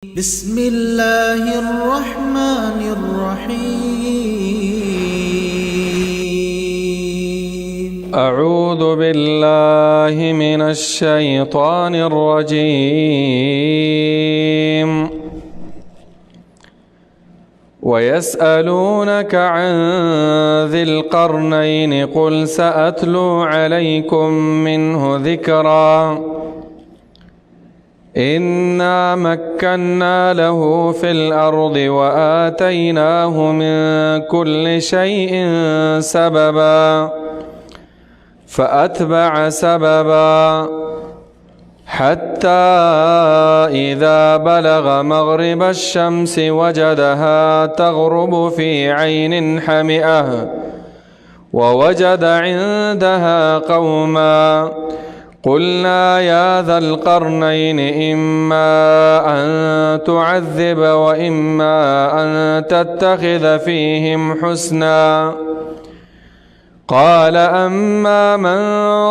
بسم الله الرحمن الرحيم. أعوذ بالله من الشيطان الرجيم. ويسألونك عن ذي القرنين قل سأتلو عليكم منه ذكرا إنا مكنا له في الأرض وآتيناه من كل شيء سببا فأتبع سببا حتى إذا بلغ مغرب الشمس وجدها تغرب في عين حمئة ووجد عندها قوما قلنا يا ذا القرنين إما أن تعذب وإما أن تتخذ فيهم حسنا قال أما من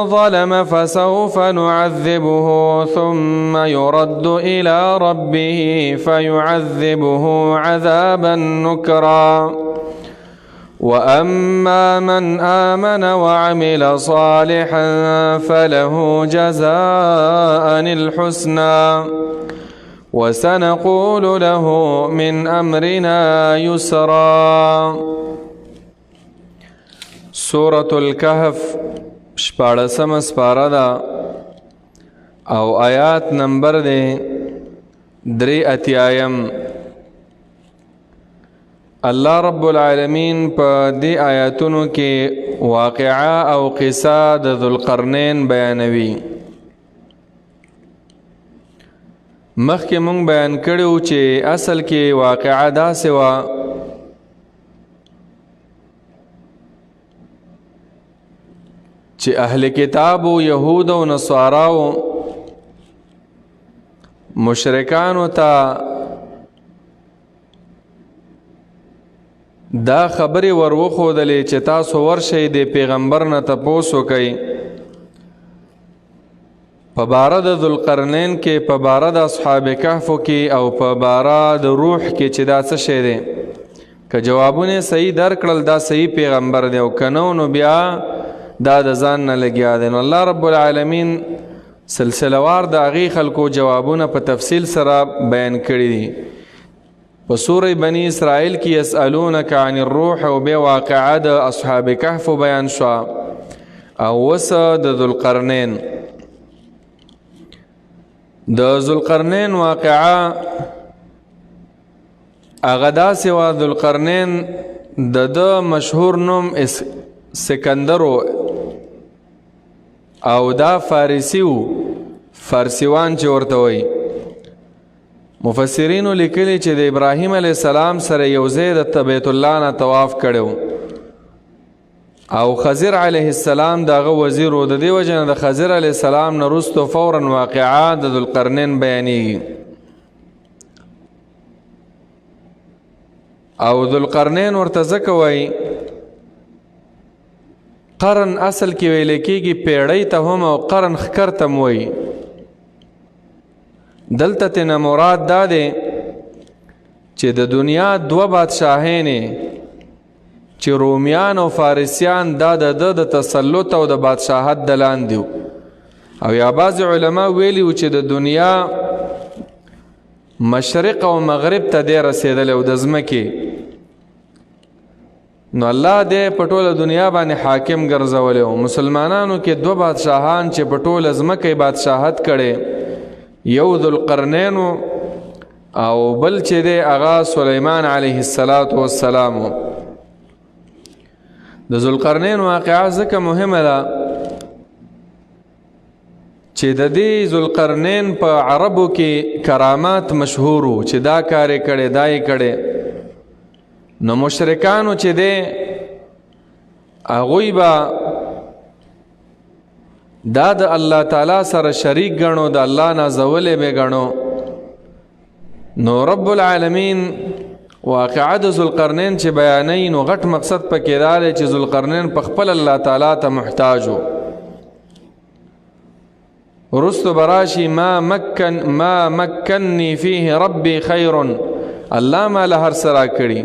ظلم فسوف نعذبه ثم يرد إلى ربه فيعذبه عذابا نكرا وأما من آمن وعمل صالحا فله جزاء الحسنى وسنقول له من أمرنا يسرا. سورة الكهف شپاړسمه سپاره ده او آیات نمبر ده 83. الله رب العالمین په دې آیاتونو کې واقعه او قصه د ذوالقرنین بیانوي. مخکې مونږ بیان کړو چې اصل کې واقعه داسې وه چې اهل کتاب و یهود و نصاراو مشرکانو ته دا خبرې وروښودلې چې تاسو ورشئ د پیغمبر نه تپوس وکئ په باره د ذوالقرنین کې، په باره د اصحاب کهفو کې او په باره د روح کې چې دا څه شی دی. که جوابونه صحیح درکړل دا صحیح پیغمبر دی او که نه نو بیا دا د ځان نه لګیا دی. نو الله رب العالمین سلسلوار د هغې خلکو جوابونه په تفصیل سره بیان کړي دي. په سوره بنی اسرائیل کې یسألونک عن الروح او بیا واقعه د اصحاب کهف بیان شوه او اوس د ذوالقرنین. د ذوالقرنین واقعه هغه داسې وه. ذوالقرنین د ده مشهور نوم سکندر او دا فارسی و، فارسیوان چې ورته وایي. مفسرینو لیکلی چې د ابراهیم علیه السلام سره یو ځای د بیت الله نه طواف کړی او خضر علیه السلام د هغه وزیر و. د دې وجې نه د خضر علیه السلام نه وروسته فورا واقعه د ذوالقرنین بیانیږي. او ذوالقرنین ورته ځکه وایي قرن اصل کې ویل کېږي پیړۍ ته هم او قرن ښکر ته هم وایي. دلته تینا مراد دا دی چې د دنیا دوه بادشاهینې چې رومیان او فارسیان دا د ده د تسلط او د بادشاهت د لاندې و. او یا بعضې علما ویلي و چې د دنیا مشرق او مغرب ته دی رسېدلی او د ځمکې. نو الله دی په ټوله دنیا باندې حاکم ګرځولی و. مسلمانانو کې دوه بادشاهان چې په ټوله ځمکه بادشاهت کړی، یو ذوالقرنین او بل چې دی هغه سلیمان علیه السلام. د ذوالقرنین واقعه ځکه مهمه ده چې د دې ذوالقرنین په عربو کې کرامات مشهور و چې دا کار یې کړی دا یې کړی. نو مشرکانو چې دی هغوی به دا د الله تعالی سره شریک ګڼو، د الله نازولی به ګڼو. نو رب العالمین واقعه د ذوالقرنین چې بیانوي نو غټ مقصد پکې دا دی چې ذوالقرنین په خپل الله تعالی ته محتاج و ورستو براشي ما مکنی فيه ربي خير، الله ما له هر سرا کړي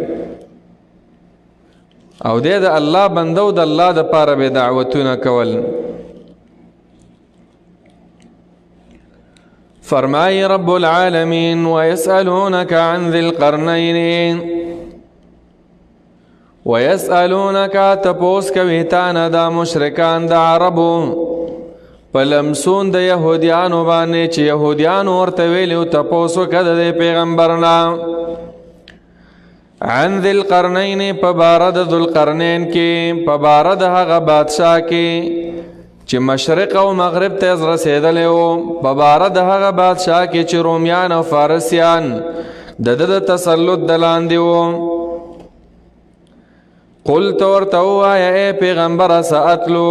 او د الله بندو د الله د پاره به دعوتونه کول. فرمای رب العالمین ويسألونك عن ذي القرنين، ويسألونك تپوس کوي تانا دا مشرکان دا عربو پلمسون د يهوديانو باندې چې يهوديانو ورته ویلو تپوسو کده د پیغمبرنا عن ذي القرنين پبارد ذو القرنين کې پبارد هغه بادشاہ کې چې مشرق او مغرب ته رسیدلی و، پبارد هغه بادشاہ کې چې رومیان او فارسیان د تسلط دلاندې و. قلت ورته ووایه ای پیغمبره سأتلو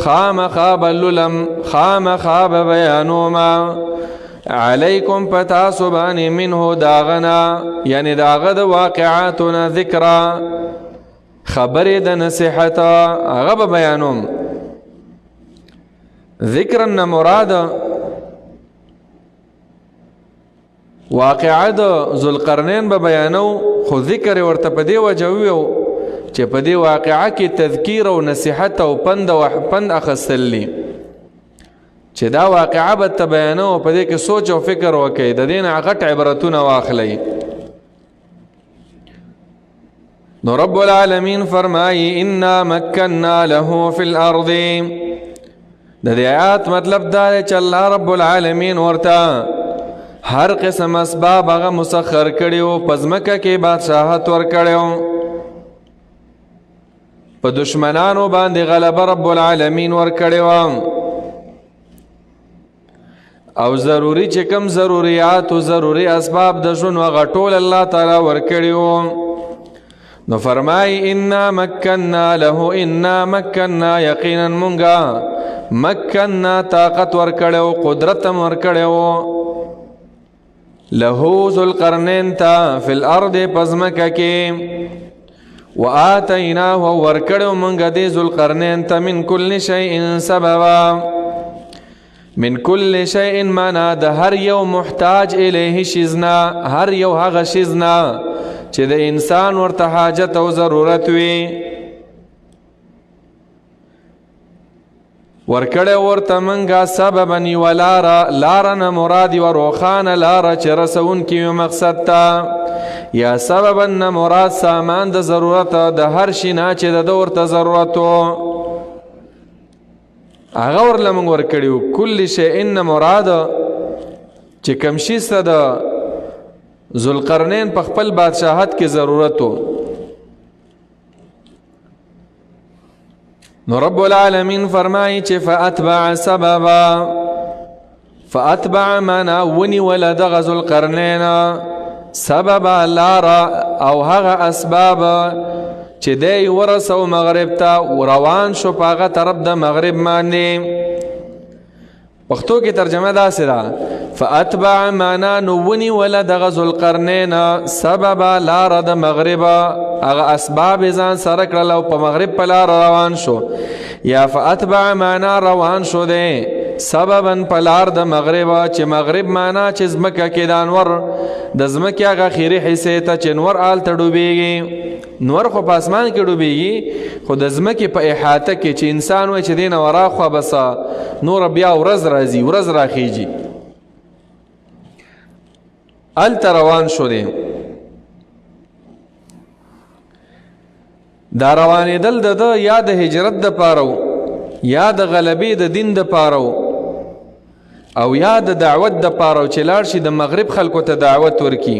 خامخا بللم خامخا بیانوما علیکم پتاسو بانی منه داغنا یعنی داغه د واقعاتنا ذکرا خبر د نصیحت هغه بیانوم. ذکرن مراد واقعه د ذوالقرنین به بیانو، خو ذکر ورته په دې وجه ویو چې په دې واقعه کې تذکیر او نصیحت او پند اخیستلی چې دا واقعه به ته بیانو، په دې کې سوچ او فکر وکړئ، د دې نه غټ عبرتونه واخلئ. نو رب العالمین فرمایي انا مکننا له فی الارض. د دې آیات مطلب دا دی چې الله رب العالمین ورته هر قسم اسباب هغه مسخر کړي، په ځمکه کې بادشاهت ورکړی، په دشمنانو باندې غلبه رب العالمین ورکړی، او ضروری چې کوم ضروریات او ضروری اسباب د ژوند هغه ټول الله تعالی ورکړي. نو فرمای انا مکننا له، انا مکننا یقینا مونږه مکننا طاقت ورکړو، قدرت ورکړو له ذوالقرنین تا فی الارض پزمکه کې، وآتیناه ورکړو مونږه دې ذوالقرنین ته من کل شیء سببا، من کل شیء معنا د هر یو محتاج الیه شیزنا، هر یو هغه شیزنا چې د انسان ورته حاجت او ضرورت وي ورکړه ورته منګه سببا ولارا، لارا مراد و روخان لارا چې رسون کی مقصد تا، یا سببا مراد سامان د ضرورت د هر شي نه چې د ورته ضرورت هغه ورله موږ ورکړیو. کل شی ان مراد چې کوم شي څه د ذوالقرنین په خپل بادشاہت کې ضرورت و. نو رب العالمین فرمایي چې فاتبع سببا، فاتبع معنا ونی ولد ذوالقرنین سببا لارا او هغه اسباب چې دی ورسو مغرب ته روان شو په هغه طرف د مغرب باندې. پښتو کې ترجمه داسې ده فاتبع معنا نو ونی ولد ذوالقرنین سببا لارا د مغرب، هغه اسباب ځان سره کړل او په مغرب په لار روان شو، یا فاتبع معنا روان شو دی سببا په لار د مغرب، چې مغرب معنا چې ځمکه کې د انور د ځمکې هغه اخري حصې ته چې نور آلته ډوبېږي. نور خو په اسمان کې ډوبېږي، خو د ځمکې په احاطه کې چې انسان وایي چې دې نه وراخوا بس نور بیا ورځ راځي ورځ راخیږي، هلته روان شو دی. دا روانېدل د ده یا د هجرت دپاره و، یا د غلبې د دین دپاره و، او یا د دعوت دپاره و چې لاړ شي د مغرب خلکو ته دعوت ورکي،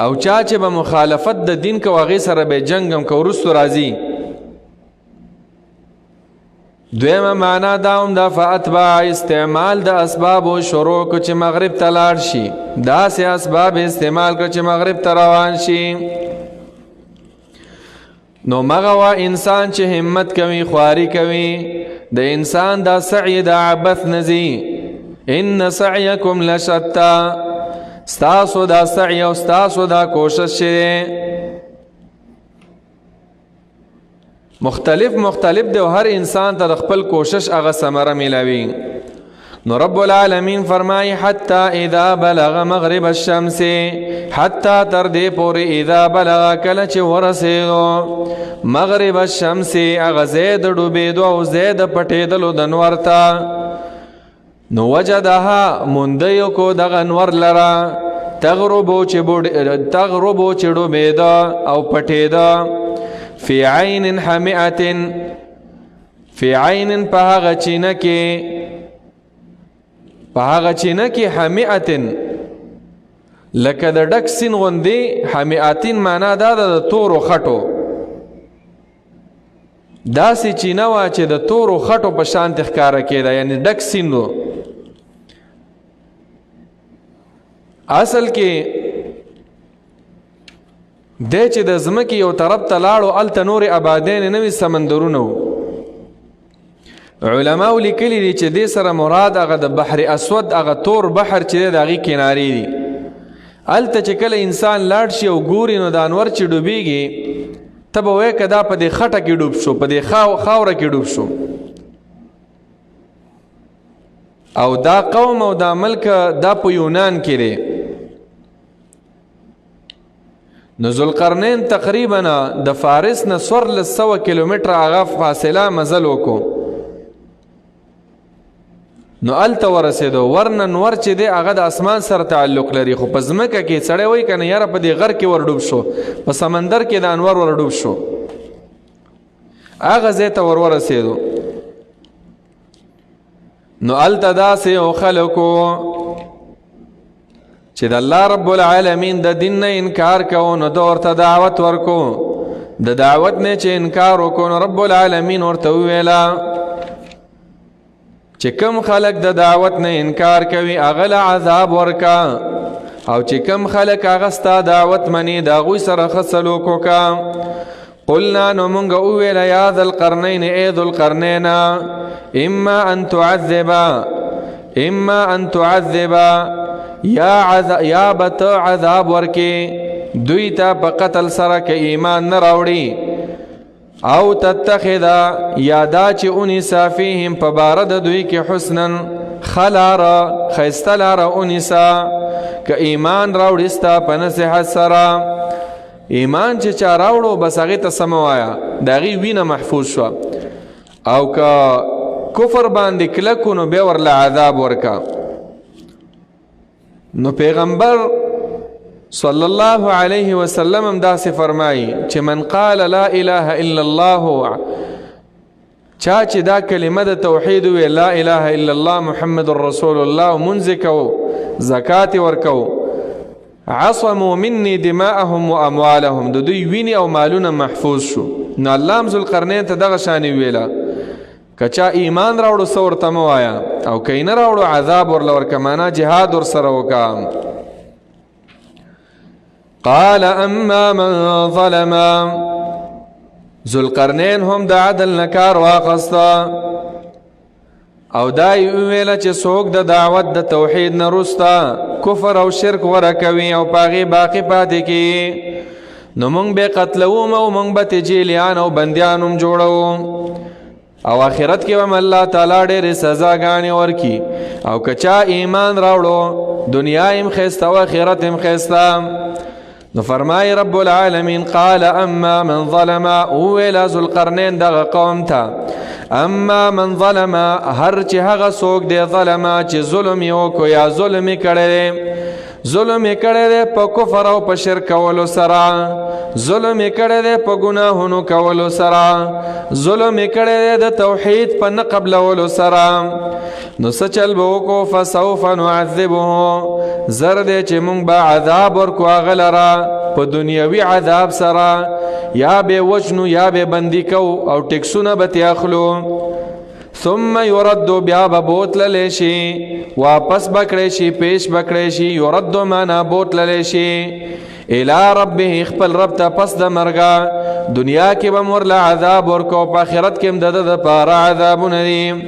او چا چې به مخالفت د دین کو هغې سره به جنګ هم کو وروستو راځي. دویمه معنا دا هم دا فاتبع استعمال د اسبابو شروع کو چې مغرب ته لاړ شي، داسې اسباب استعمال کو چې مغرب ته روان شي. نو مغوا انسان چې همت کوي خواري کوي، د انسان دا سعی دا عبث نزي، ان سعیکم لشتا، ستاسو دا سعی او ستاسو دا کوشش شي مختلف دی او هر انسان ته خپل کوشش هغه ثمره ملاوي. نو رب العالمین فرمای حتی اذا بلغ مغرب الشمس، حتی تر دې پورې اذا بلغ کله چې ورسېدو مغرب الشمس هغه ځای د ډوبېدو او ځای د پټېدلو د نور ته، نو وجدها موندیو کو دغه نور لره تغربو چې ډوبېده او پټېده فی عین حمیئة، فی عین په هغه چینه کې، په هغه چینه کې حمیئة لکه د ډک سین غوندې. حمیئة معنا دا د تورو خټو، داسې چینه وه چې د تورو خټو په شانتې ښکاره کېده، یعنی ډک سین و. اصل کې دی چې د ځمکې یو طرف ته لاړو هلته نورې آبادیانې نه وي، سمندرونه وو. علماو لیکلي دي چې دې سره مراد هغه د بحر اسود هغه تور بحر چې دی د هغې کنارې دي. هلته چې کله انسان لاړ شي او ګوري نو د انور چې ډوبېږي ته به وایې که دا په دې خټه کې ډوب شو، په دې خاوره کې ډوب شو. او دا قوم او دا ملک دا په یونان کې دی. نو ذوالقرنین تقریبا د فارس نه 1400 کیلومتره هغه فاصله مزل وکړو. نو هلته ورسېدو. ورنه نور چې دی هغه د اسمان سره تعلق لري، خو په ځمکه کې سړی وایي که نه یاره په دې غر کې ور ډوب شو، په سمندر کې د انور ور ډوب شو. هغه ځای ته ورسېدو. نو هلته داسې یو خلکو چې د الله رب العالمین د دین نه انکار کوو، نو ده ورته دعوت ورکو. د دعوت نه چې انکار وکړو نو رب العالمین ورته وویله چې کم خلق د دعوت نه انکار کوي هغه له عذاب ورکا، او چې کم خلق هغه ستا دعوت مني د هغوی سره ښه سلوک وکړه. قلنا نو مونږ وویله یا ذا القرنین ای ذو القرنین اما ان تعذبا یا به ته عذاب ورکې دوی ته په قتل سره که ایمان نه راوړي، او تتخذا یا دا چې اونیسا فیهم په باره د دوی کې حسنا خلاره ښایسته لاره اونیسا، که ایمان راوړي ستا په نصیحت سره. ایمان چې چا راوړو بس هغې ته څه مه وایه، د هغې وینه محفوظ شوه. او که کفر باندې کلکو نو بیا ورله عذاب ورکه. نو پیغمبر صلی الله علیه وسلم هم داسې فرمایي چې من قال لا اله الا الله، چا چې دا کلمه د توحید وی لا اله الا الله محمد رسول الله، منځ کو زکات ورکو، عصموا مني دماءهم واموالهم، د دوی ویني او مالونه محفوظ شو. نو الله ذوالقرنین ته دغه شانې ویله که چا ایمان راوړو څه ورته مه وایه، او که یې نه راوړو عذاب ورله ورکه، معنا جهاد ورسره وکړه. قال اما من ظلم، ذوالقرنین هم د عدل نه کار واخسته او دا یې وویله چې څوک د دعوت د توحید نه وروسته کفر او شرک ورکوي او په هغې باقي پاتې کړي، نو موږ به یې قتلوم او موږ به ترې جیلیان او بندیان هم جوړوو، او آخرت کې هم الله تعالی ډېرې سزاګانې ورکي. او که چا ایمان راوړو دنیا هم ښایسته او آخرت هم ښایسته. نو فرمای رب العالمین قال اما من ظلم، اویل ذوالقرنین دغه قوم ته اما من ظلم، هر چې هغه څوک دی ظلم چې ظلم یې وکړو یا ظلم یې کړی دی، ظلم یې کړی دی په کفر او په شرک کولو سره، ظلم یې کړی دی په ګناهونو کولو سره، ظلم یې کړی دی د توحید په نه قبلولو سره، نو څه چل به وکړو فسوف نعذبه، زر دی چې موږ به عذاب ورکو هغه لره په دنیوي عذاب سره، یا به وجنو یا به بندي کو او ټکسونه به ترې اخلو. ثم يرد بیا به بوتللی شي، واپس بکړی شي، پیش بکړی شي، يرد معنا بوتللی شي الى ربه خپل رب ته پس د مرګه. دنیا کې به ورله عذاب ورکو، په آخرت کې هم د ده دپاره عذابونه دي.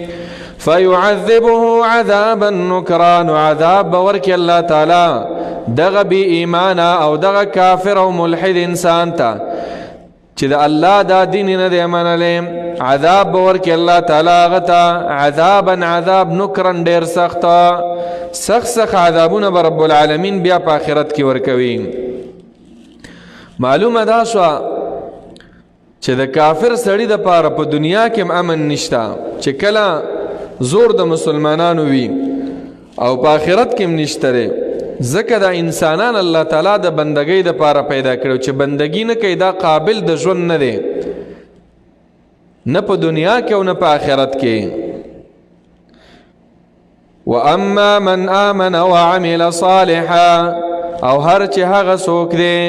فيعذبه عذابا نکرا، نو عذاب به ورکړي الله تعالی دغه بې ایمانه او دغه کافر او ملحد انسان ته چې چې د الله دا دین نه دی منلی عذاب به ورکړي الله تعالی هغه ته عذابا عذاب نکرن ډېر سخت عذابونه به رب العالمین بیا په آخرت کې ورکوي. معلومه دا شوه چې د کافر سړي دپاره په دنیا کې هم امن نشته چې کله زور د مسلمانانو وي او په آخرت کې هم نشته دی. ځکه دا انسانان الله تعالی د بندګۍ دپاره پیدا کړو چې بندګي نه کوي دا قابل د ژوند نه دی نه په دنیا کې او نه په آخرت کې. واما من آمن وعمل صالحا او هر چې هغه څوک دی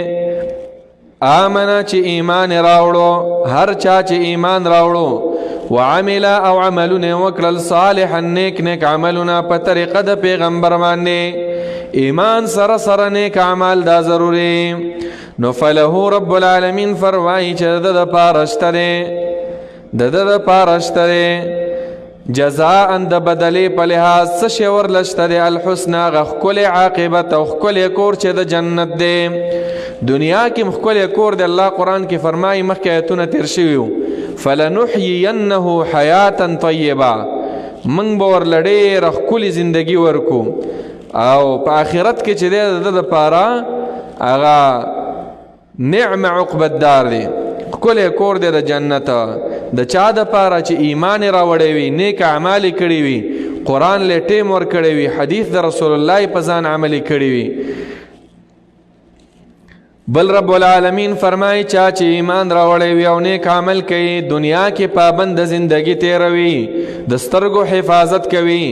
آمنه چې ایمان راوړو هر چا چې ایمان راوړو وعمل او عملونه وکړل صالحا نیک عملونه په طریقه د پیغمبر باندې ایمان سره نیک عمل دا ضروری نو فله رب العالمین فرمایي چې د پارشتره جزاء د بدلی په لحاظ څه شی ورلشته دی الحسنى غښکلی عاقبت او ښکلی کور چې د جنت دی. دنیا کې ښکلی کور دی. الله قرآن کې فرمایي مخکې آیتونه تیر شوي وو فلنحیینه حیاتا طیبه موږ به ورله ډېره ښکلې زندګي ورکو او په آخرت کې چې دی د ده دپاره هغه نعم عقبت دار دی ښکلی کور دی د جنت د چا دپاره چې ایمان راوړی وي نیک اعمال کړي وي قرآن له ټیم ورکړی وي حدیث د رسول الله په ځان عملي کړي وي. بل رب العالمین فرمایي چا چې ایمان راوړی وي او نیک عمل کوي دنیا کې پابند زندگی تیروي د سترګو حفاظت کوي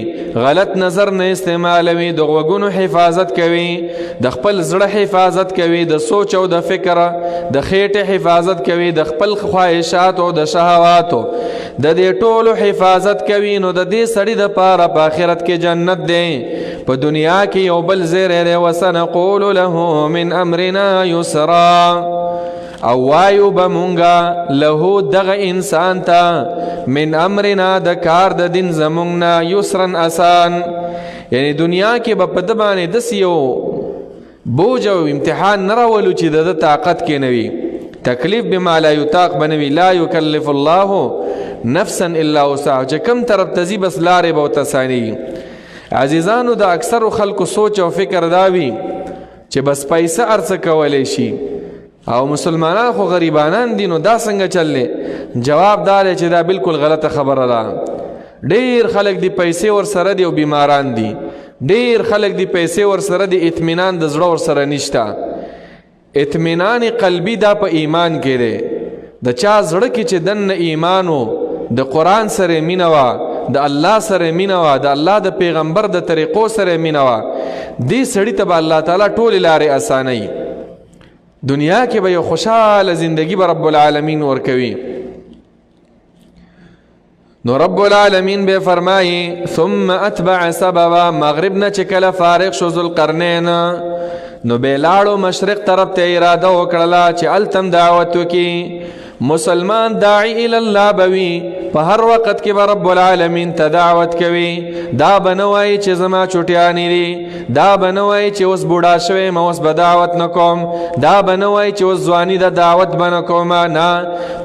غلط نظر نه استعمالوي د غوږونو حفاظت کوي د خپل زړه حفاظت کوي د سوچ او د فکر د خېټې حفاظت کوي د خپل خواهشات او د شهواتو د دې ټولو حفاظت کوي نو د دې سړي دپاره په آخرت کې جنت دی. په دنیا کې یو بل زیری دی وسنقول له من امرنا یسرا او وایو به مونږه له دغه انسان ته من امرنا د کار د دین زمونږ نه یسرا آسان یعنی دنیا کې به په ده باندې داسې یو بوج او امتحان نه راولو چې د ده طاقت کې نه وي تکلیف بما لا یطاق به نه وي لا یکلف الله نفسا الا وسعها چې کوم طرف ته ځي بس لارې به ورته اسانېږي. عزیزانو د اکثرو خلکو سوچ او فکر دا وي چې بس پیسه ارڅه کولی شي او مسلمانان خو غریبانان دي نو دا څنګه چللی. جواب دا دی چې دا بالکل غلطه خبره ده. ډیر خلک دی پیسې ورسره دي او بیماران دي ډیر خلک دی پیسې ورسره دي اطمینان د زړه ورسره نشته. اطمینان قلبی دا په ایمان کې دی. د چا زړه کې چې دننه ایمانو د قرآن سره مینه وه د الله سره مینه وه د الله د پیغمبر د طریقو سره مینه وه دې سړي ته به الله تعالی ټولې لارې اسانوي. دنیا کې به یو خوشحاله زندگی به رب العالمین ورکوي. نو رب العالمین به فرمایي ثم اتبع سببا مغرب نه چې کله فارغ شو ذوالقرنین نو به لاړو مشرق طرف ته اراده وکړله چې هلته دعوت وکړي. مسلمان داعی الله بوي په هر وخت کې به رب العالمین ته دعوت کوي. دا به نه وایي چې زما چوټیانې دي دا به نه وایي چې اوس بوډا شوی یم اوس به دعوت نه کوم دا به نه وایي چې اوس ځواني ده دعوت به نه کوم نه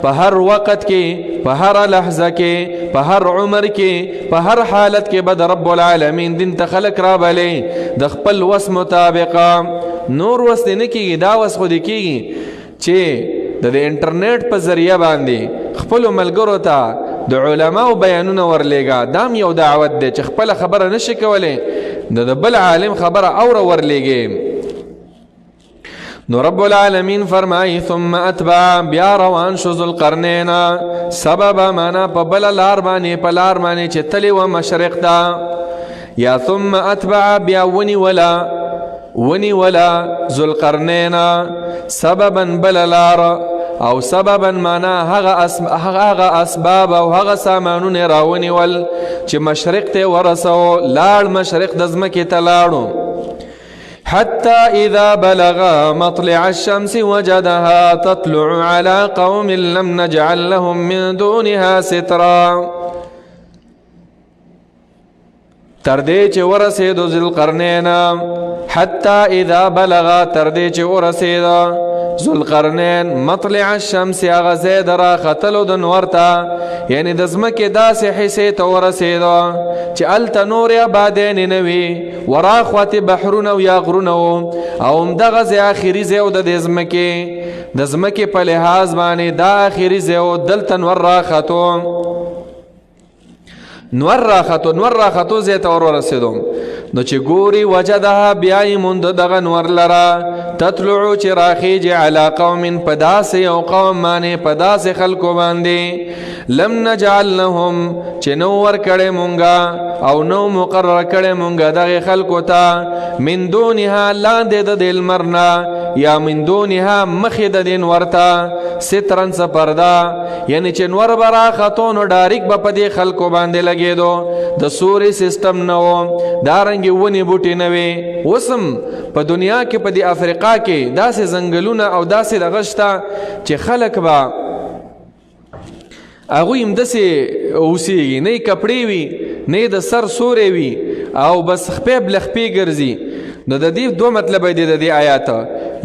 په هر وخت کې په هر لحظه کې په هر عمر کې په هر حالت کې به د رب العالمین دین ته خلک رابلي د خپل وس مطابق. نور وس دې نه کېږي دا وس خو دې کېږي چې د انټرنیټ په ذریعه باندې خپلو ملګرو ته د علماو بیانونه ورلیږه. دام یو دعوت دی چې خپله خبره نشي کولی د بل عالم خبره اوره ورلیږي. نو رب العالمین فرمایي ثم اتبع بیا روان شو ذوالقرنین سببا معنا په بله لار باندې په لار باندې چې تلې وه مشرق ته یا ثم اتبع بیا ونیوله ذوالقرنین سببا بله لار او سببا معنا هغه اسباب او هغه سامانونه راونیول چې مشرق ته ورسو لاړ مشرق د ځمکې ته لاړو حتى إذا بلغ مطلع الشمس وجدها تطلع على قوم لم نجعل لهم من دونها سترا تردې چې ورسېدو ذوالقرنین حتی اذا بلغ تردې چې ورسېد ذوالقرنین مطلع الشمس هغه ځای د راختلو د نور ته، یعنی د ځمکې داسې حصې ته ورسېدو چې هلته نورې آبادیانې نه وي، وراخواتې بحرونه او یا غرونه وو، او همدغه ځای آخري ځای و د دې ځمکې په لحاظ باندې دا آخري ځای و. دلته نور راختو ځای ته ورسېدو، نو چې ګوري وجدها بیا یې موند دغه نور لره تطلعو چې راخیږي علی قوم په داسې یو قوم باندې، په داسې خلکو باندې لم نجعل لهم چې نو ورکړی مونږه او نو مقرر کړی مونږه دغې خلکو ته من دونها لاندې د دې لمر نه، یا من دونها مخې د دې نور ته سترن څه پرده، یعنی چې نور به راختو نو ډاریک به په دې خلکو باندې لګېدو، د سوري سیسټم نه و، دارنګې ونې بوټي نه وې. اوس هم په دنیا کې په دې افریقا کې داسې ځنګلونه او داسې دغه شته چې خلک به هغوی همداسې اوسېږي، نه یې کپړې وي نه یې د سر سوری وي او بس خپې بلخپې ګرځي. نو د دې دوه مطلب دی د دې آیاته.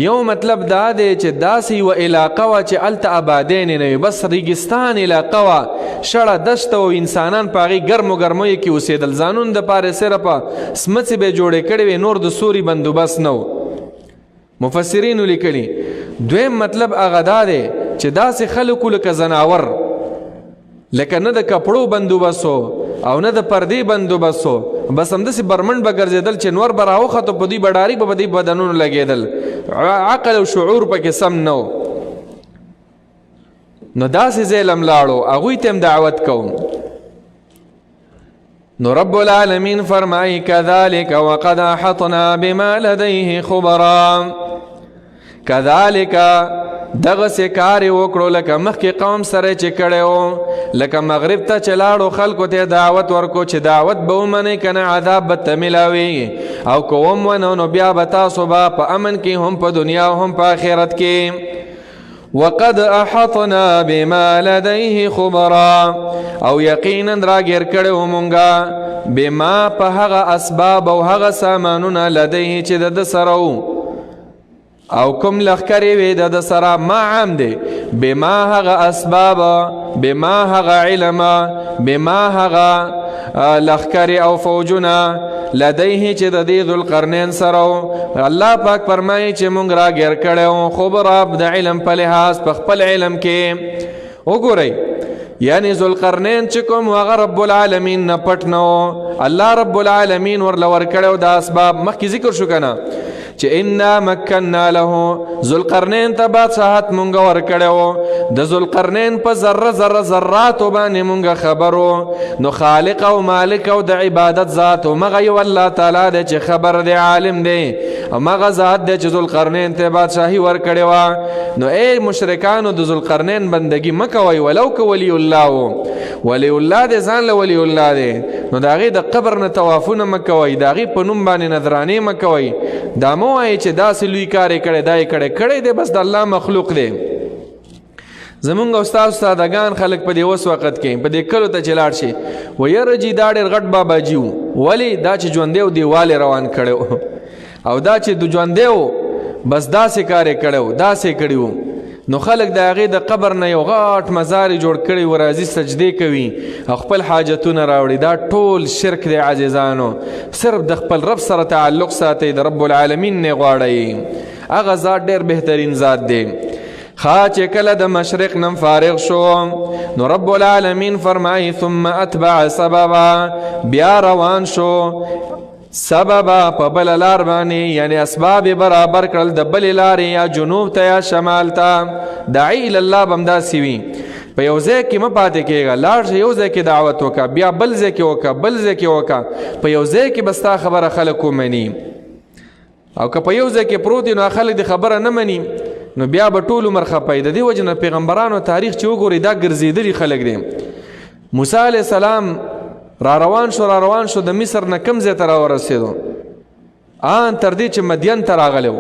یو مطلب دا دی چې داسې یوه علاقه وه چې هلته آبادیانې نه وي، بس ریګستان علاقه وه، شړه دشته او انسانان په هغې ګرمو ګرمیو کې اوسېدل، ځانون دپاره صرف سمڅې به یې جوړې کړې وې، نور د سوري بندوبست نه و. مفسرینو لیکلي دویم مطلب هغه دا دی چې داسې خلکو لکه زناور، لکه نه د کپړو بندوبست او نه د پردې بندوبست، بس همداسې برمنډ به ګرځېدل چې نور به راوختو په دوی به ډاریک به په دوی بدنونو لګېدل، عقل او شعور پکې سم نه و. نو داسې ځای له لاړو، هغوی ته هم دعوت کوم. نو رب العالمین فرمایي کذلک وقد احطنا بما لدیه خبرا، کذلک دغسې کار یې وکړو لکه مخکې قوم سره چې کړی و، لکه مغرب ته چې لاړو خلکو ته دعوت ورکو چې دعوت به ومنئ که نه عذاب به ته میلاویږي، او که ومنو نو بیا به تاسو به په امن کې هم په دنیا او هم په آخرت کې. وقد احطنا بما لدیه خبرا، او یقینا راګیر کړی و مونږه بما په هغه اسباب او هغه سامانونه لدیه چې د ده سره و، او کوم لخکرې وې د ده سره، ما عام دی، بما هغه اسباب، بما هغه علم، بما هغه لخکرې او فوجونه لدیه چې د دې ذوالقرنین سره و. الله پاک فرمایي چې مونږ راګیر کړی و خبره د علم په لحاظ په خپل علم کې. وګورئ یعنی ذوالقرنین چې کوم هغه رب العالمین نه پټ نه و، الله رب العالمین ورله ورکړی و دا اسباب. مخکې ذکر شو که نه چې انا مکننا له، ذوالقرنین ته بادشاهت مونږ ورکړی و، د ذوالقرنین په ذره ذره ذراتو باندې مونږ خبر و. نو خالق او مالک او د عبادت ذات مغه یو الله تعالی دی چې خبر دی، عالم دی، او مغه ذات دی چې ذوالقرنین ته بادشاهي ورکړې وه. نو ای مشرکانو د ذوالقرنین بندګي مه کوئ، ولو که ولی الله و، ولی الله دی ځان له ولی الله دی. نو د هغې د قبر نه طوافونه مه کوئ، د هغې په نوم باندې نذرانې مه کوئ، دا مه وایئ چې داسې لوی کار یې کړی، دا یې کړی دی، بس د الله مخلوق دی. زمونږ او ستاسو سادهګان خلک په دې اوس وخت کې په دې کلو ته چې لاړ شي و یره جي دا ډېر غټ باباجي و، ولې دا چې ژوندی و دیوال روان کړی و، او دا چې د ژوندی و بس داسې کار یې کړی و، داسې کړي و. نو خلک د هغې د قبر نه یو غټ مزار جوړ کړی و، راځي سجدې کوي او خپل حاجتونه راوړي. دا ټول شرک دی عزیزانو. صرف د خپل رب سره تعلق ساتئ، د رب العالمین نه غواړئ، هغه ذات ډېر بهترین ذات دی. خا چې کله د مشرق نم فارغ شو نو رب العالمین فرمایي ثم اتبع سببا، بیا روان شو سببا په بل لار باندې، یعنی اسباب برابر کړل د بل لارې، یا جنوب ته یا شمال ته. داعی الله به همداسې وي، په یو ځای کې مه پاتې کېږه، لاړ شه یو ځای کې دعوت وکړه، بیا بل ځای کې وکړه، بل ځای کې وکړه، په یو ځای کې به ستا خبره خلک ومني. او که په یو ځای کې پروت وي نو خلک د خبره نه مني نو بیا به ټول عمر خپه. د دې وجې نه پیغمبرانو تاریخ چې وګورئ دا ګرځېدلي خلک دي. موسی علیه السلام را روان شو د مصر نه کم ځای ته راورسېدو، ان تر دې چې مدین ته راغلی و.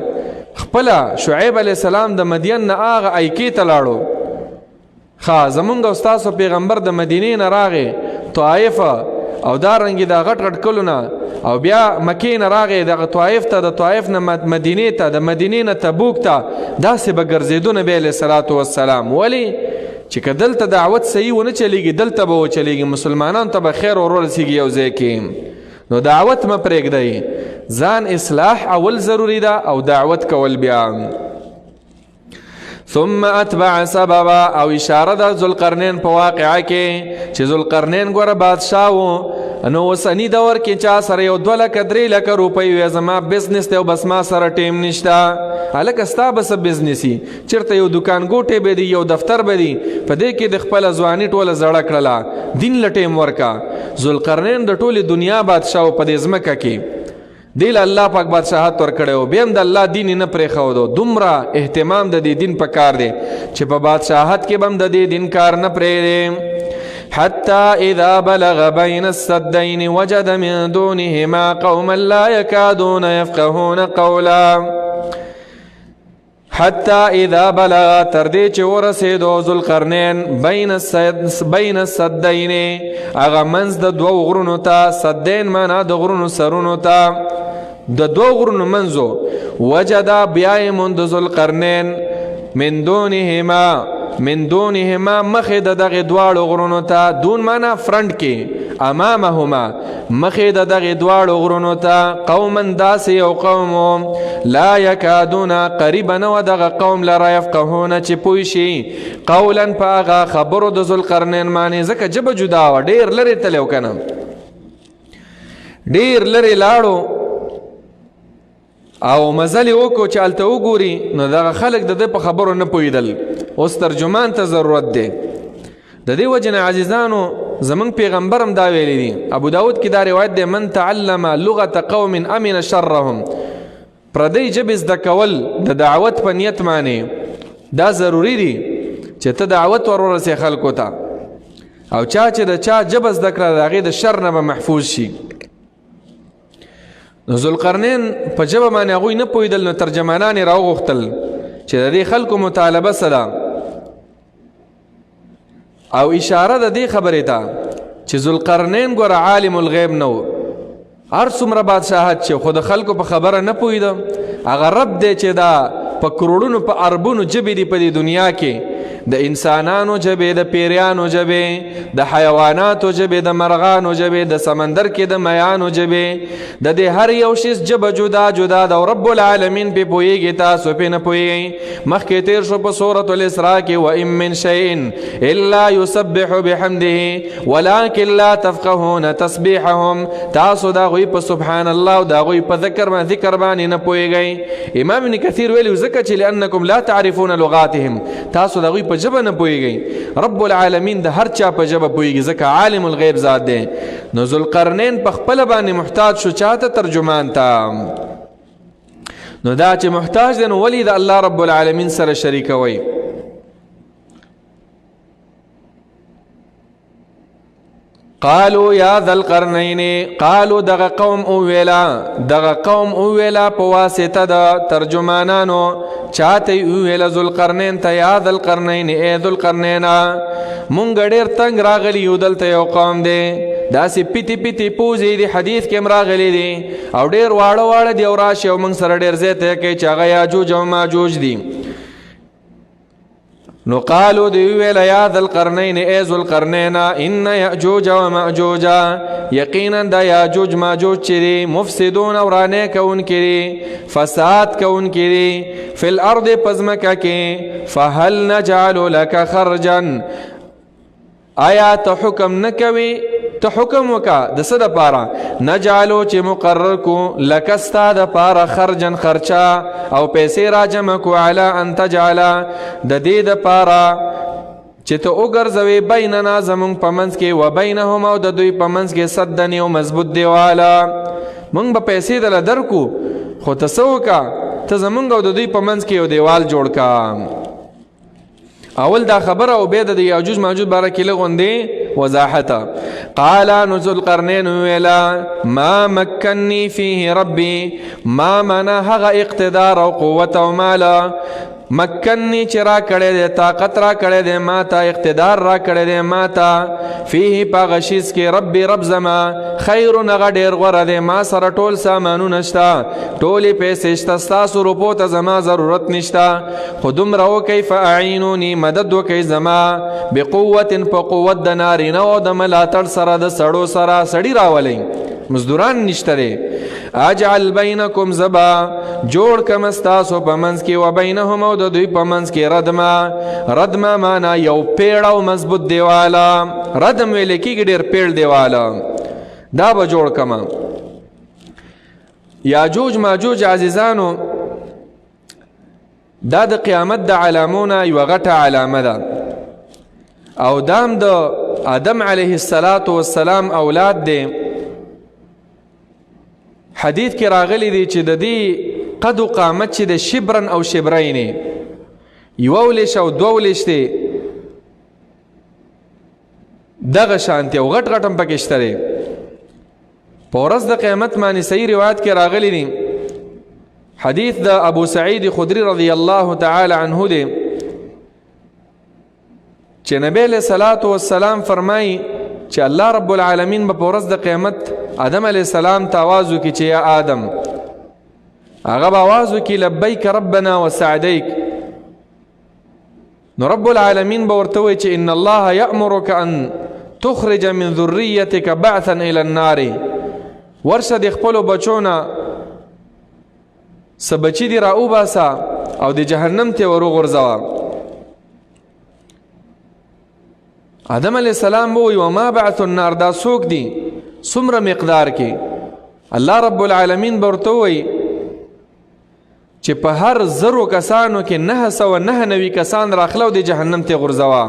خپله شعیب علیه السلام د مدین نه هغه ایکې ته لاړو. ښه زمونږ او ستاسو پیغمبر د مدینې نه راغی طایفه او دارنګې دا غټ غټ کلونه او بیا مکې نه راغی دغه طائف ته، د طائف نه مدینې ته، د مدینې نه تبوک ته، داسې به ګرځېدو نبی علیه الصلاة والسلام. ولې چې که دلته دعوت صحیح ونه چلیږي دلته به وچلیږي، مسلمانانو ته به خیر ورسیږي یو ځای کې. نو دعوت مه پرېږدئ، ځان اصلاح اول ضروري ده او دعوت کول بیا. ثم اتبع سببا، او اشاره ده ذوالقرنین په واقعه کې چې ذوالقرنین ګوره بادشاه و، نو اوسني دور کې چا سره یو 2 لکه 3 لکه روپۍ وي، زما بزنس دی او بس ما سره ټیم نشته. هلکه ستا به څه بزنسي، چېرته یو دکان ګوټی به دي، یو دفتر به دي، په دې کې د خپله ځواني ټوله زړه کړله، دین له ټیم ورکه. ذوالقرنین د ټولې دنیا بادشاه و په دې ځمکه کې، دی له الله پاک بادشاهت ورکړی و، بیا هم د الله دین یې نه پرېښودو. دومره اهتمام د دې دین په کار دی چې په بادشاهت کې به هم د دې دین کار نه پرېږدي. حتى إذا بلغ بين السدين وجد من دونهما قوما لا يكادون يفقهون قولا. حتى إذا بلغ تردی چې ورسېدو ذوالقرنین بین السدین، هغه منځ د 2 غرونو ته، سدین معنا د غرونو سرونو ته، د 2 غرونو منځو. وجدا بیا یې موند ذوالقرنین من دونهما مخې د دغې 2 غرونو ته، دون معنا فرنټ کې، امامهما مخې د دغې 2 غرونو ته، قوما داسې یو قوم لا یکادون قریبه نه وه دغه قوم لره یفقهونه چې پوه شي قولا په هغه خبرو د ذوالقرنین معنی، ځکه ژبه جدا وه، ډېر لرې تللی و که نه، ډېر لرې لاړو او مزل یې وکړو چې هلته وګوري، نو دغه خلک د ده په خبرو نه پوهېدل. اوس ترجمان ته ضرورت دی. د دې وجې نه عزیزانو زمونږ پیغمبر هم دا ویلی دي، ابو داود کې دا روایت دی، من تعلم لغة قوم امن شرهم، پردی ژبې زده کول د دعوت په نیت معنی دا ضروری دی چې ته دعوت ورسې خلکو ته، او چا چې د چا ژبه زده کړه د هغې د شر نه به محفوظ شي. نو ذوالقرنین په ژبه باندې هغوی نه پوهېدل، نو ترجمانان یې راوغوښتل چې د دې خلکو مطالبه څه ده، او اشاره د دې خبرې ته چې ذوالقرنین ګوره عالم الغیب نه و، هر څومره بادشاهت چې خو د خلکو په خبره نه پوهېده، هغه رب دی چې دا په کروڑونو په اربونو ژبې دي په دې دنیا کې، د انسانانو ژبې، د پیریانو ژبې، د حیواناتو ژبې، د مرغانو ژبې، د سمندر کې د میانو ژبې، د دې هر یو شیز ژبه جدا جدا ده او رب العالمین پې پوهېږي، تاسو پې نه پوهېږئ. مخکې تیر شو په سورة الاسراء کې وَإِن مِّن شَيْءٍ إِلَّا يُسَبِّحُ بِحَمْدِهِ وَلَكِن لَا تَفْقَهُونَ تَسْبِيحَهُم، تاسو د هغوی په سبحان الله او د هغوی په ذکر باندې نه پوهېږئ. امام ابن کثیر ویلي ځکه چې لأنکم لا تعرفون لغاتهم، تاسو د هغوی په ژبه نه پوهېږئ. رب العالمین د هر چا په ژبه پوهېږي، ځکه عالم الغیب ذات دی. نو ذوالقرنین په خپله باندې محتاج شو چاته؟ ترجمان ته. نو دا چې محتاج دی نو ولې د الله رب العالمین سره شریکوئ؟ قالوا یا ذا القرنین، قالوا دغه قوم اوویلا په واسطه د ترجمانانو، چاته اوویلا ذوالقرنین ته، یا ذا القرنین ای ذوالقرنین، مونږ ډېر تنگ راغلی یو، دلته یو قوم دی داسې پیتی پیتی پوزې دي، حدیث کې هم راغلی دي، او ډېر واړه واړه دي، او راشي او موږ سره ډېر ځای ته کوي چې هغه یاجوج او ماجوج دي. نو قالو دی ویل یا ذا القرنین ای ذوالقرنین ان یأجوج و مأجوج، یقینا دا یاجوج ماجوج چې دي مفسدون ورانه کوونکي دي، فساد کوونکي دي، فی الارض پزمکه کې، فهل نجعل لك خرجا، آیا ته حکم نکوي، ته حکم وکا د څه دپاره؟ نجعلو چې مقرر کو لکه ستا دپاره خرجن خرچا او پیسې را جمع کو، علی ان تجعل د دې دپاره چې ته وګرځوې بیننا زمونږ په منځ کې، و بینهم او د دوی په منځ کې سدن یو مضبوط دیواله، مونږ به پیسې دله درکو، خو ته څه وکه؟ ته زمونږ او د دوی په منځ کې یو دیوال جوړ کا. اول دا خبره او بیا د یاجوج ماجوج باره کې لږ وضاحت. قال نو ذوالقرنین ویلا ما مکنی فیه ربی، ما منا هغه اقتدار او قوت او مالا مکنی چې را کړی دی طاقت را کړی دی ما ته اقتدار را کړی دی ما ته فیه په هغه شیز کې ربي رب زما خیرون هغه ډېر غوره دی ما سره ټول سامانونه شته ټولې پیسې شته ستاسو روپو ته زما ضرورت نشته خو دومره وکئ فاعینوني مدد وکئ زما بقوت په قوت د نارینه او د ملاتړ سره د سړو سره سړي راولئ مزدوران نشته دی اجعل بینکم زبا جوړ کم ستاسو په منځ کې و بینهم او د دوی په منځ کې ردما معنا یو پیړ او مضبوط دیواله ردم ویل کېږي ډېر پیړ دیواله دا به جوړ کما یاجوج ماجوج عزیزانو دا د قیامت د علامونه یوه غټه علامه ده او دام د آدم علیه السلام اولاد دی حدیث کې راغلی دی چې د دې قد و قامت چې د شبرن او شبرین یوه ولیش او دوه ولیش دی دغه شانتي او غټ غټ هم پکې شته دی په ورځ د قیامت باندې صحیح روایت کې راغلی دی حدیث د ابو سعید خدری رضی الله تعالی عنه دی چې نبی علیہ الصلوۃ والسلام فرمایي چې الله رب العالمین به په ورځ د قیامت آدم علیہ السلام ته آواز وکړي چې یا آدم هغه به آواز وکړي لبیک ربنا وسعدیک نو رب العالمین به ورته وایي چې ان الله یأمرک ان تخرج من ذریتک بعثا الى النار ورشه د خپلو بچو نه څه بچي دي را وباسه او د جهنم ته ور وغورځوه آدم علیہ السلام وی وما بعث النار دا څوک دي څومره مقدار کې الله رب العالمین به ورته وی چې په هر زرو کسانو کې 999 کسان راخلو د جهنم ته غورځوه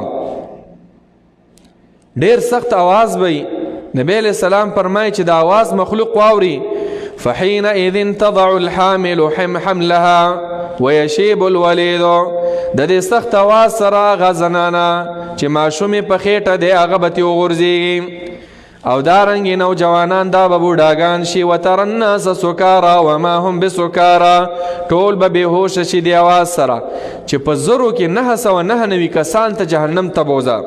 ډیر سخت आवाज وی نبی علیہ السلام فرمایي چې دا आवाज مخلوق واوري فحينئذ تضع الحامل حملها ويشيب الوليد د دې سخت आवाज سره غزنانا چې ماشومې په خېټه دی هغه به ترې وغورځېږي او دارنګې نوجوانان دا به بوډاګان شي وتر الناس سکارا وما هم بسکارا ټول به بېهوشه شي د اواز سره چې په زرو کې 999 کسان ته جهنم ته بوځه